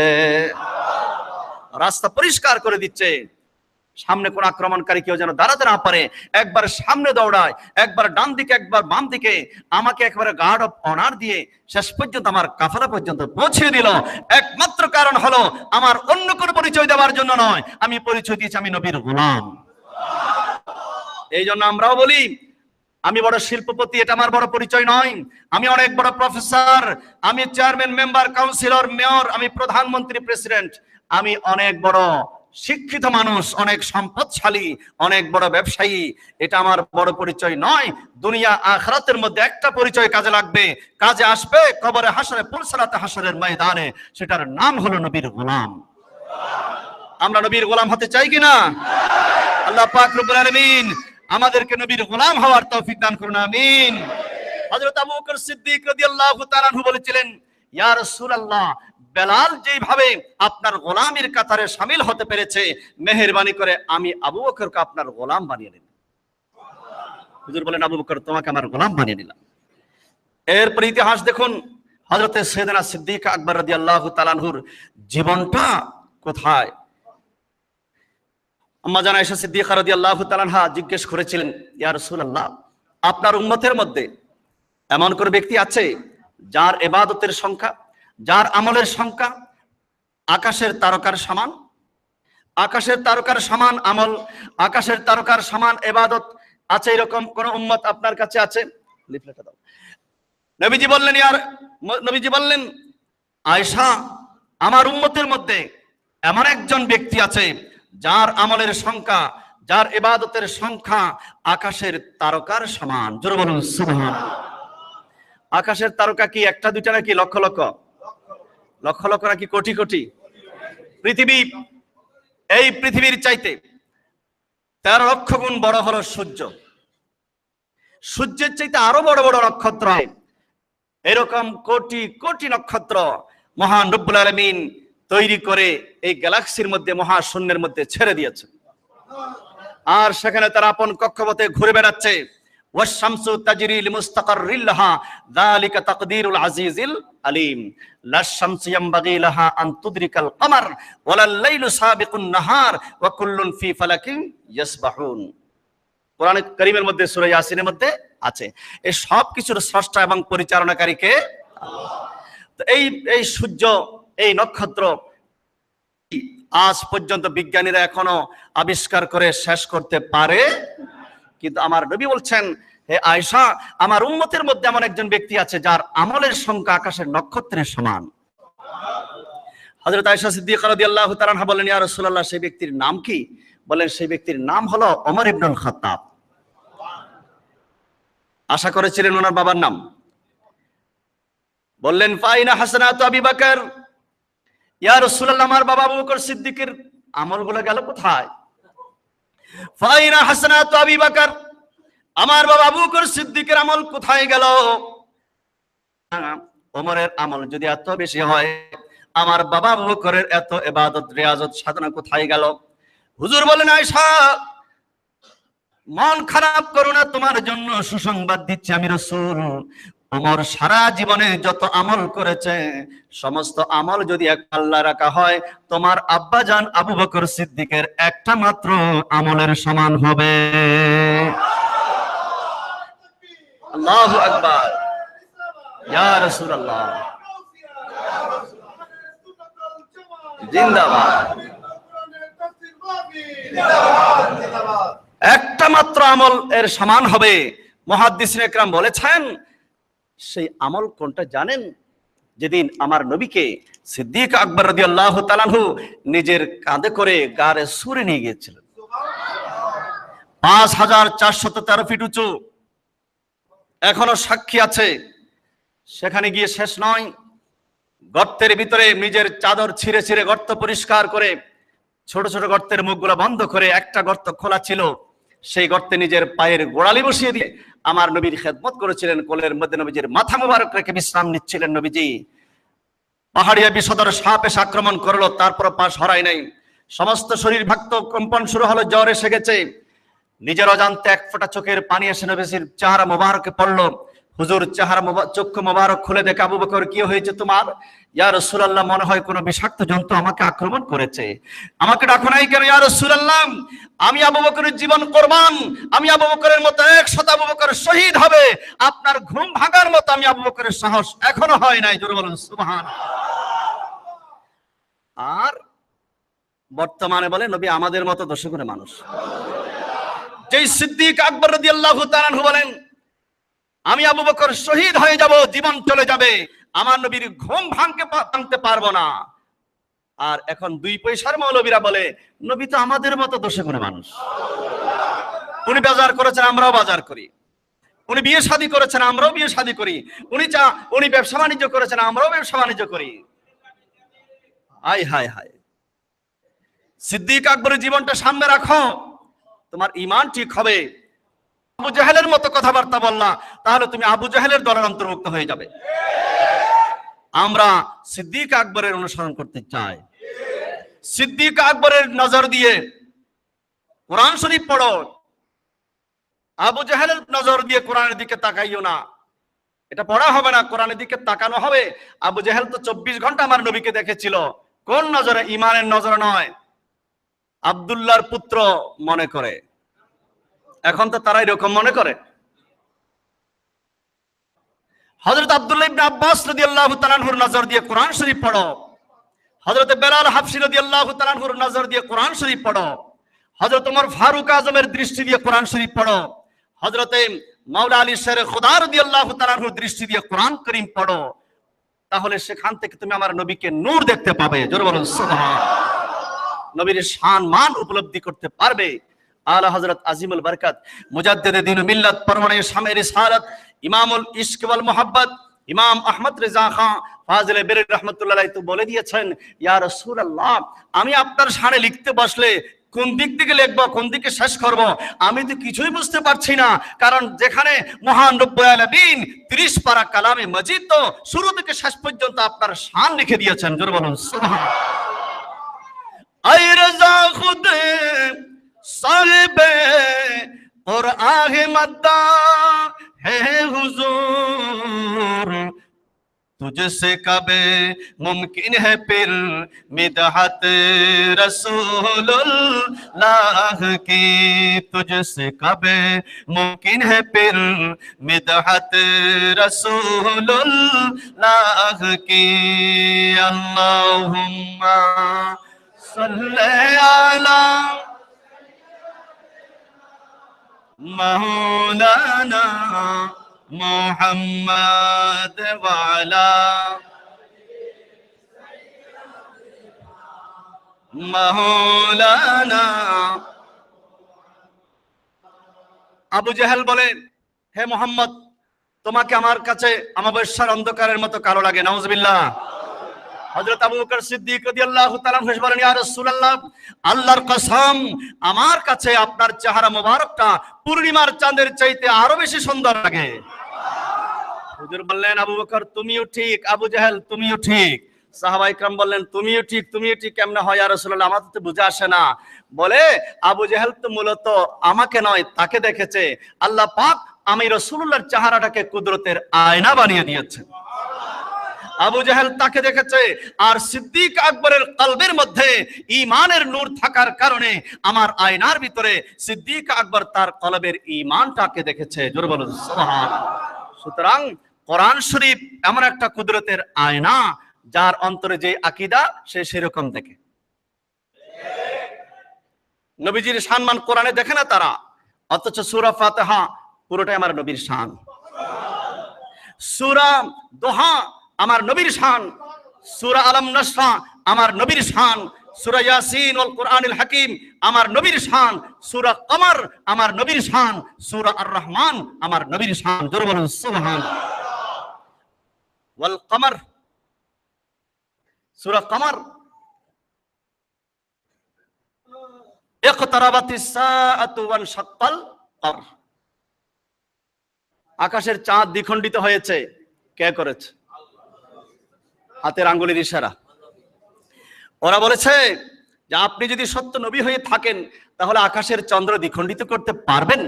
রাস্তা পরিষ্কার করে দিচ্ছে। সামনে কোন আক্রমণকারী কেউ যেন দাঁড়াতে না পারে। একবার সামনে দৌড়ায়, একবার ডান দিকে, একবার বাম দিকে, আমাকে একবারে গার্ড অফ অনার দিয়ে শেষ পর্যন্ত আমার কাফেলা পর্যন্ত পৌঁছে দিল। একমাত্র কারণ হলো আমার অন্য কোনো পরিচয় দেওয়ার জন্য নয়, আমি পরিচয় দিয়েছি আমি নবীর গোলাম। এই জন্য আমরাও বলি আমি বড় শিল্পপতি, এটা আমার বড় পরিচয় নয়। আমি অনেক বড় প্রফেসর, আমি চেয়ারম্যান, মেম্বার, কাউন্সিলর, মেয়র, আমি প্রধানমন্ত্রী, প্রেসিডেন্ট, আমি অনেক বড় শিক্ষিত মানুষ, অনেক সম্পদশালী, অনেক বড় ব্যবসায়ী, এটা আমার বড় পরিচয় নয়। দুনিয়া আখিরাতের মধ্যে একটা পরিচয় কাজে লাগবে, কাজে আসবে কবরে হাসরে পুলসারাতে হাসরের ময়দানে, সেটার নাম হলো নবীর গোলাম। আমরা নবীর গোলাম হতে চাই কিনা? আল্লাহ পাক রব্বুল আলামিন আমাদেরকে নবীর গোলাম হওয়ার তৌফিক দান করুন, আমিন। হযরত আবু বকর সিদ্দিক রাদিয়াল্লাহু তাআলা আনহু বলেছিলেন, ইয়া রাসূলুল্লাহ, বেলাল যেভাবে আপনার গোলামের কাতারে শামিল হতে পেরেছে, মেহেরবানি করে আমি আবু বকরকে আপনার গোলাম বানিয়ে নিলাম। হুজুর বলেন, আবু বকর তোমাকে আমার গোলাম বানিয়ে নিলাম। এরপর ইতিহাস দেখুন, হযরত সাইয়েদনা সিদ্দিক আকবর রাদিয়াল্লাহু তাআলা আনহুর জীবনটা কোথায়। আম্মা জান আয়েশা সিদ্দিকা রাদিয়াল্লাহু তাআলা আনহা জিজ্ঞেস করেছিলেন, ইয়া রাসূলুল্লাহ, আপনার উম্মতের মধ্যে এমন কোন ব্যক্তি আছে যার ইবাদতের সংখ্যা, যার আমলের সংখ্যা আকাশের তারকার সমান? আকাশের তারকার সমান আমল, আকাশের তারকার সমান ইবাদত আছে, এরকম কোন উম্মত আপনার কাছে আছে? লিফলেটটা দাও। নবীজি বললেন, আয়েশা, আমার উম্মতের মধ্যে এমন একজন ব্যক্তি আছে যার আমলের সংখ্যা, যার ইবাদতের সংখ্যা আকাশের তারকার সমান। জোরে বলুন সুবহানাল্লাহ। আকাশের তারকা কি একটা দুইটা নাকি লক্ষ লক্ষ? লক্ষ লক্ষ নাকি কোটি কোটি? পৃথিবী, এই পৃথিবীর চাইতে 13 লক্ষ গুণ বড় হলো সূর্য। সূর্যের চাইতে আরো বড় বড় নক্ষত্র, এরকম কোটি কোটি নক্ষত্র মহান রব্বুল আলামিন তৈরি করে এই গ্যালাক্সির মধ্যে, মহাশূন্যের মধ্যে ছেড়ে দিয়েছে। আর সেখানে তারা আপন কক্ষপথে ঘুরে বেড়াচ্ছে। ওয়াশ-শামসু তাজরি লিমুস্তাকাররিল লাহা যালিকা তাকদীরুল আজিজিল আলিম। লাশ-শামসু ইয়ামবাগি লাহা আন তুদরিকাল কমার ওয়ালাল লাইলু সাবিকুন নাহার ওয়া কুল্লুন ফি ফালাকিন ইয়াসবাহুন। কোরআন কারীমের মধ্যে সূরা ইয়াসিনের মধ্যে আছে। এই সব কিছুর স্রষ্টা এবং পরিচালনাকারী কে? আল্লাহ। তো এই সূর্য, এই নক্ষত্র আজ পর্যন্ত বিজ্ঞানীরা এখনো আবিষ্কার করে শেষ করতে পারে। কিন্তু আমার নবী বলছেন, হে আয়েশা, আমার উম্মতের মধ্যে এমন একজন ব্যক্তি আছে যার আমলের সংখ্যা আকাশের নক্ষত্রের সমান। হযরত আয়েশা সিদ্দিকা রাদিয়াল্লাহু তাআলা আনহা বলেন, ইয়া রাসূলুল্লাহ, সেই ব্যক্তির নাম কি? বলেন, সেই ব্যক্তির নাম হলো ওমর ইবনুল খাত্তাব। আশা করেছিলেন ওনার বাবার নাম। বললেন, ফাইনা হাসানাতু আবি বকর, ইয়া রাসূলুল্লাহ, আমার বাবা আবু বকর সিদ্দিকের আমলগুলো গেল কোথায়? ফাইনা হাসানাতু আবি বকর, আমার বাবা আবু বকর সিদ্দিকের আমল কোথায় গেল? ওমরের আমল যদি এত বেশি হয়, আমার বাবা আবু বকরের এত ইবাদত রিয়াজত সাধনা কোথায় গেল? হুজুর বলেন, আয়েশা, মন খারাপ করো না, তোমার জন্য সুসংবাদ দিচ্ছি আমি রাসূল। ওমর সারা জীবনে যত আমল করেছে, সমস্ত আমল যদি এক পাল্লা রাখা হয়, তোমার আব্বাজান আবু বকর সিদ্দিকের একটা মাত্র আমলের সমান হবে। আল্লাহু আকবার, ইয়া রাসূলুল্লাহ, জিন্দাবাদ। একটা মাত্র আমল এর সমান হবে। মুহাদ্দিসিন ইকরাম বলেছেন, সেই আমল কোনটা জানেন? যেদিন আমার নবীকে সিদ্দিক আকবর রাদিয়াল্লাহু তাআলা আনহু নিজের কাঁধে করে গারে সুরে নিয়ে গিয়েছিলেন। 5413 ফিট উঁচু, এখনো সাক্ষী আছে। সেখানে গিয়ে শেষ নয়, গর্তের ভিতরে নিজের চাদর ছিঁড়ে ছিঁড়ে গর্ত পরিষ্কার করে, ছোট ছোট গর্তের মুখগুলো বন্ধ করে, একটা গর্ত খোলা ছিল, সেই গর্তে নিজের পায়ের গোড়ালি বসিয়ে দিয়ে আমার নবীর খেদমত করেছিলেন। কোলের মধ্যে নবীজির মাথা মোবারক রেখে বিশ্রাম নিচ্ছিলেন নবীজি। পাহাড়িয়া বিষধর সাপ এসে আক্রমণ করলো, তারপর পাশ হরাই নাই। সমস্ত শরীর ভাক্ত, কম্পন শুরু হলো, জ্বর এসে গেছে। নিজের অজান্তে এক ফোঁটা চোখের পানি এসে নবীজির চেহারা মোবারকে পড়লো। হুজুর চেহারা চক্ষু মোবারক খুলে দেখে, আবু বকর, কি হয়েছে তোমার? ইয়া রাসূলুল্লাহ, মনে হয় কোনো বিষাক্ত জন্তু আমাকে আক্রমণ করেছে। আমাকে ডাকো নাই কেন? ইয়া রাসূলুল্লাহ, আমি আবু বকরের জীবন কোরবান, আমি আবু বকরের মতো 100 আবু বকর শহীদ হবে, আপনার ঘুম ভাঙার মতো আমি আবু বকরের সাহস এখনো হয় নাই। জোরে বলুন সুবহানাল্লাহ। আর বর্তমানে বলে নবী আমাদের মতো দশগুণে মানুষ। যেই সিদ্দিক আকবর রাদিয়াল্লাহু তাআলা আনহু বলেন, আমি আবু বকর শহীদ হয়ে যাব, জীবন চলে যাবে, আমার নবীর ঘুম ভাঙতে পারবো না। আর এখন 2 পয়সার মৌলবীরা বলে নবী তো আমাদের মতো দোষে গুণে মানুষ। উনি বাজার করেছেন, আমরাও বাজার করি। উনি বিয়ে শাদী করেছেন, আমরাও বিয়ে শাদী করি। উনি ব্যবসা বাণিজ্য করেছেন, আমরাও ব্যবসা বাণিজ্য করি। হায় হায় হায়। সিদ্দিক আকবরের জীবনটা সামনে রাখো, তোমার ঈমান ঠিক হবে। আবু জাহেলের মতো কথাবার্তা বললা, তাহলে তুমি আবু জাহেলের দলের অন্তর্ভুক্ত হয়ে যাবে। আমরা সিদ্দিক আকবরের অনুসরণ করতে চাই। সিদ্দিক আকবরের নজর দিয়ে কোরআন শরীফ পড়ো, আবু জাহেলের নজর দিয়ে কোরআনের দিকে তাকাইও না। এটা পড়া হবে না, কোরআনের দিকে তাকানো হবে। আবু জাহেল তো 24 ঘন্টা আমার নবীকে দেখেছিল। কোন নজরে? ঈমানের নজরে নয়, আব্দুল্লাহর পুত্র মনে করে। এখন তো তারা এরকম মনে করে। হযরত আব্দুল্লাহ ইবনে আব্বাস রাদিয়াল্লাহু তাআলা আনহুর নজর দিয়ে কোরআন শরীফ পড়ো। হযরত বেলাল হাবশী রাদিয়াল্লাহু তাআলা আনহুর নজর দিয়ে কোরআন শরীফ পড়ো। হযরত ওমর ফারুক আজমের দৃষ্টি দিয়ে কোরআন শরীফ পড়ো। হযরত মাওলা আলী শের খুদা রাদিয়াল্লাহু তাআলা আনহুর দৃষ্টি দিয়ে কোরআন কারীম পড়ো। তাহলে সেখান থেকে তুমি আমার নবীকে নূর দেখতে পাবে। জোরে বলুন সুবহানাল্লাহ। নবীর শান মান উপলব্ধি করতে পারবে। আলা হযরত আজিমুল বরকত মুজাদ্দিদে দ্বীন ও মিল্লাত পরওয়ানে শামে রিসালাত ইমামুল ইশক ওয়াল মুহাব্বত ইমাম আহমদ রেজা খান ফাজিলে বেরেলভী রাহমাতুল্লাহ আলাইহি তো বলে দিয়েছেন, ইয়া রাসূলুল্লাহ, আমি আপনার শানে লিখতে বসলে কোন দিক থেকে লিখবো, কোন দিকে শেষ করব, আমি তো কিছুই বুঝতে পারছি না। কারণ যেখানে মহান রব্বুল আলামিন 30 পারা কালামে মাজিদ তো শুরু থেকে শেষ পর্যন্ত আপনার শান লিখে দিয়েছেন। জোরে বলুন সুবহানাল্লাহ। আই রাজা খুদে साहिबे और आगे मद्दा है हुजूर, तुझसे कबे मुमकिन है फिर मिदहत रसूलुल्लाह की, तुझसे कबे मुमकिन है फिर मिदहत रसूलुल्लाह की। अल्लाहुम्मा सल्ले अला মাওলানা মুহাম্মদ ওয়া আলা মাওলানা। আবু জেহেল বলে, হে মুহাম্মদ, তোমাকে আমার কাছে আমাবস্যার অন্ধকারের মতো কালো লাগে। নাউজুবিল্লাহ। হযরত আবু বকর সিদ্দিক রাদিয়াল্লাহু তাআলা আনহু বলেন, ইয়া রাসূলুল্লাহ, আল্লাহর কসম, আমার কাছে আপনার চেহারা মোবারকটা পূর্ণিমার চাঁদের চাইতে আরো বেশি সুন্দর লাগে। হুজুর বললেন, আবু বকর তুমিও ঠিক, আবু জেহেল তুমিও ঠিক। সাহাবায়ে কেরাম বললেন, তুমিও ঠিক, তুমিও ঠিক কেমনে হয় ইয়া রাসূলুল্লাহ, আমার তো বুঝে আসে না। বলে, আবু জেহেল তো মূলত আমাকে নয় তাকে দেখেছে। আল্লাহ পাক আমি রাসূলুল্লাহর চেহারাটাকে কুদরতের আয়না বানিয়ে দিয়েছেন। আবু জেহেল তাকে দেখেছে, আর সিদ্দিক আকবরের কলবের মধ্যে ঈমানের নূর থাকার কারণে আমার আয়নার ভিতরে সিদ্দিক আকবর তার কলবের ঈমানটাকে দেখেছে। জোরে বলুন সুবহানাল্লাহ। সুতরাং কোরআন শরীফ এমন একটা কুদরতের আয়না, যার অন্তরে যে আকীদা সে সেরকম দেখে। নবীজির সম্মান কোরআনে দেখে না তারা, অথচ সূরা ফাতিহা পুরোটাই আমার নবীর শান। সূরা দোহা আমার নবীর শান, সূরা আলম নাসরা আমার নবীর শান, সূরা ইয়াসিন ওয়াল কুরআনিল হাকিম আমার নবীর শান, সূরা কমর আমার নবীর শান, সূরা আর রহমান আমার নবীর শান। জোরে বলুন সুবহানাল্লাহ। ওয়াল কমর, সূরা কমর, ইকতারাবাতিস সাআতু ওয়ান শাক্কাল কমর। আকাশের চাঁদ দ্বিখণ্ডিত হয়েছে, কে করেছে? হাতের আঙ্গুলের ইশারা। ওরা বলেছে যে আপনি যদি সত্য নবী হয়ে থাকেন তাহলে আকাশের চন্দ্র দ্বিখণ্ডিত করতে পারবেন?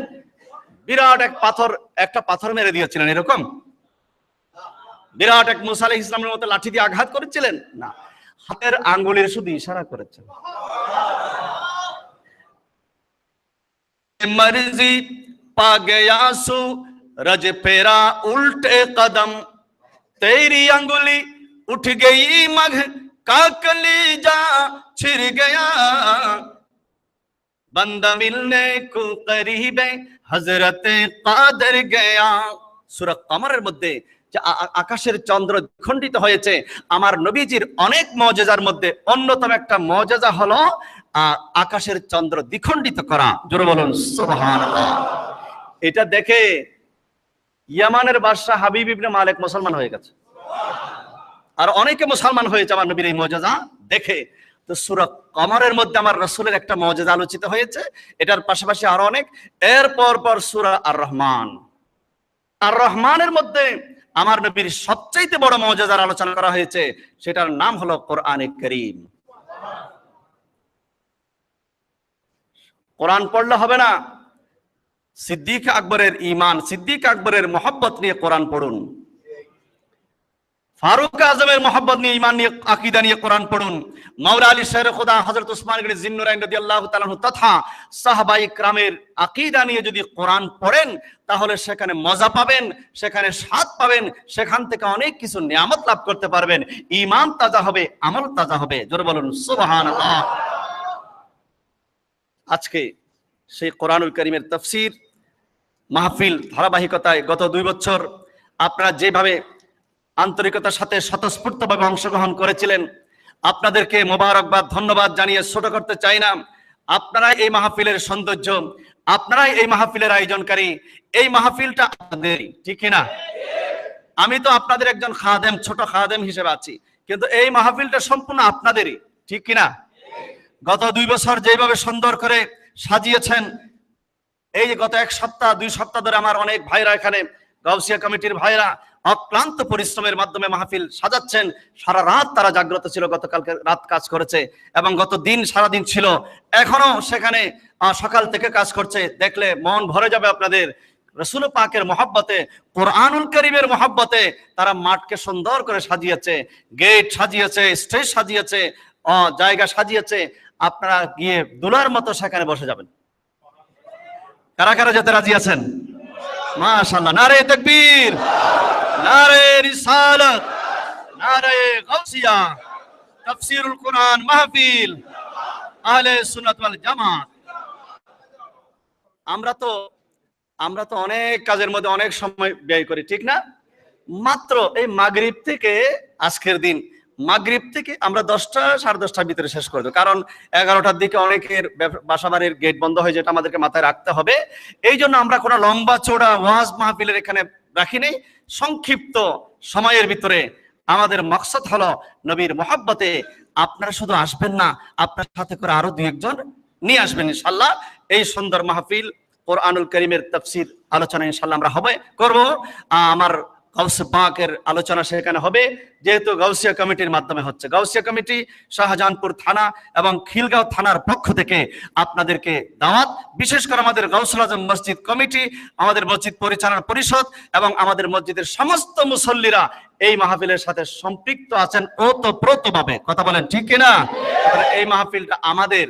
বিরাট একটা পাথর মেরে দিয়েছিলেন এরকম? বিরাট এক মুসা আলাইহিস সালামের মতো লাঠি দিয়ে আঘাত করেছিলেন? না, হাতের আঙ্গুলের শুধু ইশারা করেছেন। মর্জি পা গয়া सूरज फेरा उल्टे कदम, तेरी अंगुली उठ गई मघ का कलीजा छिर गया, बंदा मिलने को करीबे हजरते कादर गया। সূরা কমরের মধ্যে আকাশের চন্দ্র খণ্ডিত হয়েছে, আমার নবীজির অনেক মুজিজার মধ্যে অন্যতম একটা মুজিজা হলো আকাশের চন্দ্র দ্বিখণ্ডিত করা। জোরে বলুন সুবহানাল্লাহ। এটা দেখে ইয়ামানের বাদশা হাবিব ইবনে মালিক মুসলমান হয়ে গেছে, আর অনেকে মুসলমান হয়েছে আমার নবীর এই মুজিজা দেখে। তো সূরা কমরের মধ্যে আমার রাসূলের একটা মুজিজা আলোচিত হয়েছে, এটার পাশাপাশি আরো অনেক। এরপর সূরা আর রহমান, আর রহমানের মধ্যে আমার নবীর সবচাইতে বড় মুজিজার আলোচনা করা হয়েছে, সেটার নাম হলো কোরআনে কারীম। কোরআন পড়লে হবে না, সিদ্দিক আকবরের ঈমান, সিদ্দিক আকবরের মহব্বত নিয়ে কোরআন পড়ুন। ফারুক আজমের মহব্বত নিয়ে, ঈমান নিয়ে, আকীদা নিয়ে কোরআন পড়ুন। মাওলা আলী শেরে খুদা হযরত উসমান গনি জিন্নুরাইন রাদিয়াল্লাহু তাআলা আনহু তথা সাহাবায়ে কিরামের আকীদা নিয়ে যদি কোরআন পড়েন তাহলে সেখানে মজা পাবেন, সেখানে স্বাদ পাবেন, সেখান থেকে অনেক কিছু নিয়ামত লাভ করতে পারবেন। ঈমান তাজা হবে, আমল তাজা হবে। জোরে বলুন সুবহানাল্লাহ। আজকে সেই কোরআনুল কারীমের তাফসীর মাহফিল ধারাবাহিকতায় গত 2 বছর আপনারা যেভাবে আন্তরিকতার সাথে স্বতঃস্ফূর্তভাবে অংশগ্রহণ করেছিলেন, আপনাদেরকে মোবারকবাদ, ধন্যবাদ জানিয়ে ছোট করতে চাই না। আপনারাই এই মাহফিলের সৌন্দর্য, আপনারাই এই মাহফিলের আয়োজনকারী। এই মাহফিলটা আপনাদেরই, ঠিক না? আমি তো আপনাদের একজন খাদেম, ছোট খাদেম হিসেবে আছি, কিন্তু এই মাহফিলটা সম্পূর্ণ আপনাদেরই, ঠিক কিনা? গত 2 বছর যেভাবে সুন্দর করে সাজিয়েছেন, এই যে গত 1 সপ্তাহ 2 সপ্তাহ ধরে আমার অনেক ভাইরা এখানে গাউসিয়া কমিটির ভাইরা অক্লান্ত পরিশ্রমের মাধ্যমে মাহফিল সাজাচ্ছেন। সারা রাত তারা জাগ্রত ছিল, গতকালকে রাত কাজ করেছে এবং গত দিন সারাদিন ছিল, এখনো সেখানে সকাল থেকে কাজ করছে। দেখলে মন ভরে যাবে আপনাদের। রাসূল পাকের মহব্বতে, কোরআনুল কারীমের মহব্বতে তারা মাঠকে সুন্দর করে সাজিয়েছে, গেট সাজিয়েছে, স্টেজ সাজিয়েছে, জায়গা সাজিয়েছে। আপনারা গিয়ে দুলার মতো সেখানে বসে যাবেন। কারা কারা যেতে রাজি আছেন? মাশাআল্লাহ। নারে তাকবীর, নারে রিসালাত, নারে গাউসিয়া, তাফসীরুল কোরআন মাহফিল, আহলে সুন্নাত ওয়াল জামাত। আমরা তো আমরা তো অনেক কাজের মধ্যে অনেক সময় ব্যয় করি, ঠিক না? মাত্র এই মাগরিব থেকে, আজকের দিন মাগরিব থেকে আমরা 10টা 10:30টার ভিতরে শেষ করে দেবো, কারণ 11টার দিকে অনেকের বাসাবাড়ির গেট বন্ধ হয়ে, যেটা আমাদেরকে মাথায় রাখতে হবে। এই জন্য আমরা কোনো লম্বা চওড়া ওয়াজ মাহফিলের এখানে রাখি নেই। সংক্ষিপ্ত সময়ের ভিতরে আমাদের মকসদ হলো নবীর মহব্বতে আপনারা শুধু আসবেন না, আপনার সাথে করে আরো 2-1 জন নিয়ে আসবেন ইনশাআল্লাহ। এই সুন্দর মাহফিল কোরআনুল কারীমের তাফসীর আলোচনা ইনশাআল্লাহ আমরা করব। আমার গাউসে পাকের আলোচনা সেখানে হবে, যেহেতু গাউসিয়া কমিটির মাধ্যমে হচ্ছে। গাউসিয়া কমিটি শাহজাহানপুর থানা এবং খিলগাঁও থানার পক্ষ থেকে আপনাদেরকে দাওয়াত। বিশেষ করে আমাদের গাউসুল আজম মসজিদ কমিটি, আমাদের মসজিদ পরিচালনা পরিষদ এবং আমাদের মসজিদের সমস্ত মুসল্লিরা এই মাহফিলের সাথে সম্পৃক্ত আছেন ওতপ্রোতভাবে। কথা বলেন ঠিক কিনা? এই মাহফিলটা আমাদের,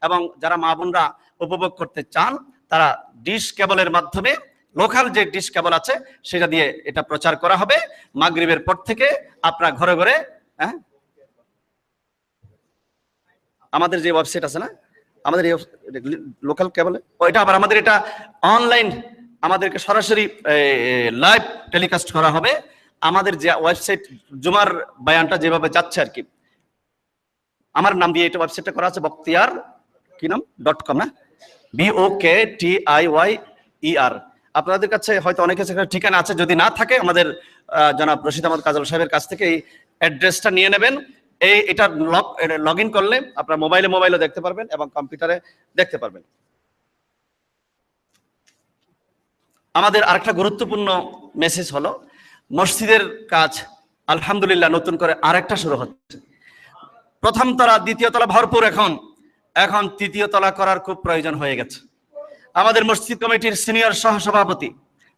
এবং যারা মা বোনরা উপভোগ করতে চান তারা ডিশ কেবলের মাধ্যমে, লোকাল যে ডিশ কেবল আছে সেটা দিয়ে এটা প্রচার করা হবে। মাগরিবের পর থেকে আপনারা ঘরে ঘরে, আমাদের যে ওয়েবসাইট আছে না, আমাদের এই লোকাল কেবল, ওইটা আবার আমাদের এটা অনলাইন, আমাদেরকে সরাসরি লাইভ টেলিকাস্ট করা হবে। আমাদের যে ওয়েবসাইট জুমার বায়ানটা যেভাবে যাচ্ছে আর কি, আমার নাম দিয়ে এটা ওয়েবসাইটটা করা আছে, বখতিয়ার কি নাম .com না, BOKTIYER। আপনাদের কাছে হয়তো অনেকের কাছে ঠিকানা আছে, যদি না থাকে আমাদের জনাব রশিদ আহমদ কাজল সাহেবের কাছ থেকে এই অ্যাড্রেসটা নিয়ে নেবেন। এটা লগ ইন করলে আপনার মোবাইলে দেখতে পারবেন এবং কম্পিউটারে দেখতে পারবেন। আমাদের আরেকটা গুরুত্বপূর্ণ মেসেজ হলো, মসজিদের কাজ আলহামদুলিল্লাহ নতুন করে আরেকটা শুরু হচ্ছে। প্রথম তলা, দ্বিতীয় তলা ভরপুর, এখন তৃতীয় তলা করার খুব প্রয়োজন হয়ে গেছে। আমাদের মসজিদ কমিটির সিনিয়র সহসভাপতি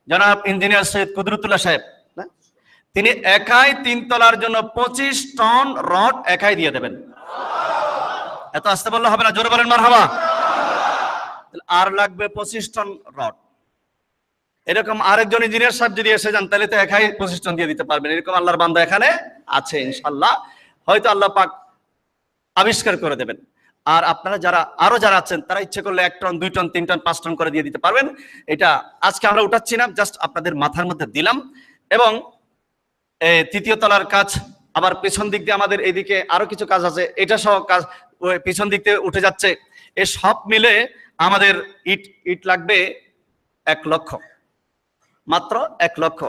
জনাব ইঞ্জিনিয়ার সৈয়দ কুদরতুল্লাহ সাহেব, তিনি একাই 3 তলার জন্য 25 টন রড একাই দিয়ে দেবেন। এত আসতে বললে হবে না, জোরে বলেন মারহাবা। আর লাগবে 25 টন রড। এরকম আরেকজন ইঞ্জিনিয়ার সাহেব যদি এসে যান তাহলে তো একাই 25 টন দিয়ে দিতে পারবেন। এরকম আল্লাহর বান্দা এখানে আছে ইনশাআল্লাহ, হয়তো আল্লাহ পাক আবিষ্কার করে দেবেন। আর আপনারা যারা আছেন তারা ইচ্ছে করলে 1 টন 2 টন 3 টন 5 টন করে দিয়ে দিতে পারবেন। এটা আজকে আমরা উঠাচ্ছি না, জাস্ট আপনাদের মাথার মধ্যে দিলাম। এবং তৃতীয় তলার কাজ আবার পেছন দিক দিয়ে আমাদের এইদিকে আরো কিছু কাজ আছে, এটা সহ কাজ পেছন দিক দিয়ে উঠে যাচ্ছে। এই সব মিলে আমাদের ইট লাগবে 1 লক্ষ, মাত্র 1 লক্ষ।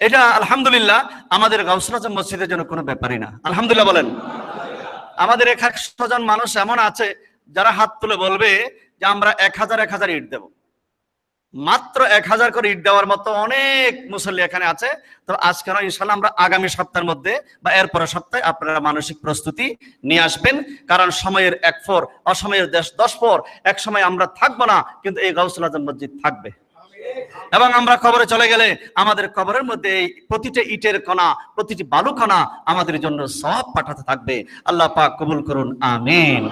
এটা আলহামদুলিল্লাহ আমাদের গাউসুল আজম মসজিদের জন্য কোনো ব্যাপারই না। আলহামদুলিল্লাহ বলেন। আমাদের 100 জন মানুষ এমন আছে যারা হাত তুলে বলবে যে আমরা 1000 ইট দেব। মাত্র 1000 করে ইট দেওয়ার মতো অনেক মুসল্লি এখানে আছে। তো আজকে নয়, ইনশাআল্লাহ আমরা আগামী সপ্তাহের মধ্যে বা এর পরের সপ্তাহে আপনারা মানসিক প্রস্তুতি নিয়ে আসবেন। কারণ সময়ের 1 ফোর, অসময়ের 10 ফোর। এক সময় আমরা থাকবো না, কিন্তু এই গাউসুল আজম মসজিদ থাকবে। এবং আমরা কবরে চলে গেলে আমাদের কবরের মধ্যে প্রতিটি ইটের কণা, প্রতিটি বালু কণা আমাদের জন্য সওয়াব পাঠাতে থাকবে। আল্লাহ পাক কবুল করুন, আমিন।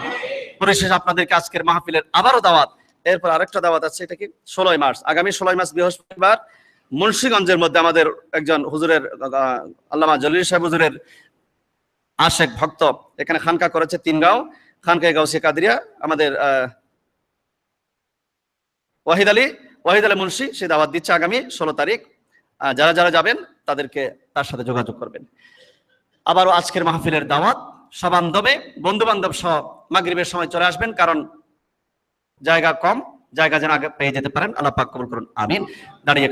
পরিশেষে আপনাদেরকে আজকের মাহফিলের আবারও দাওয়াত। এরপর আরেকটা দাওয়াত আছে, এটা কি 16 মার্চ, আগামী 16 মার্চ বৃহস্পতিবার মুন্সিগঞ্জের মধ্যে আমাদের একজন হুজুরের, আল্লামা জলিল সাহেব হুজুরের আশেক ভক্ত এখানে খানকা করেছে, 3 গাঁও খানকা গাউসিয়া কাদরিয়া। আমাদের ওয়াহিদ আলী মুন্সি সে দাওয়াত দিচ্ছে আগামী 16 তারিখ। যারা যাবেন তাদেরকে তার সাথে যোগাযোগ করবেন। আবারও আজকের মাহফিলের দাওয়াত, সবান্ধবে বন্ধু বান্ধব সহ মাগরিবের সময় চলে আসবেন, কারণ জায়গা কম, জায়গা যেন আগে পেয়ে যেতে পারেন। আল্লাহ পাক কবুল করুন, আমিন। দাঁড়িয়ে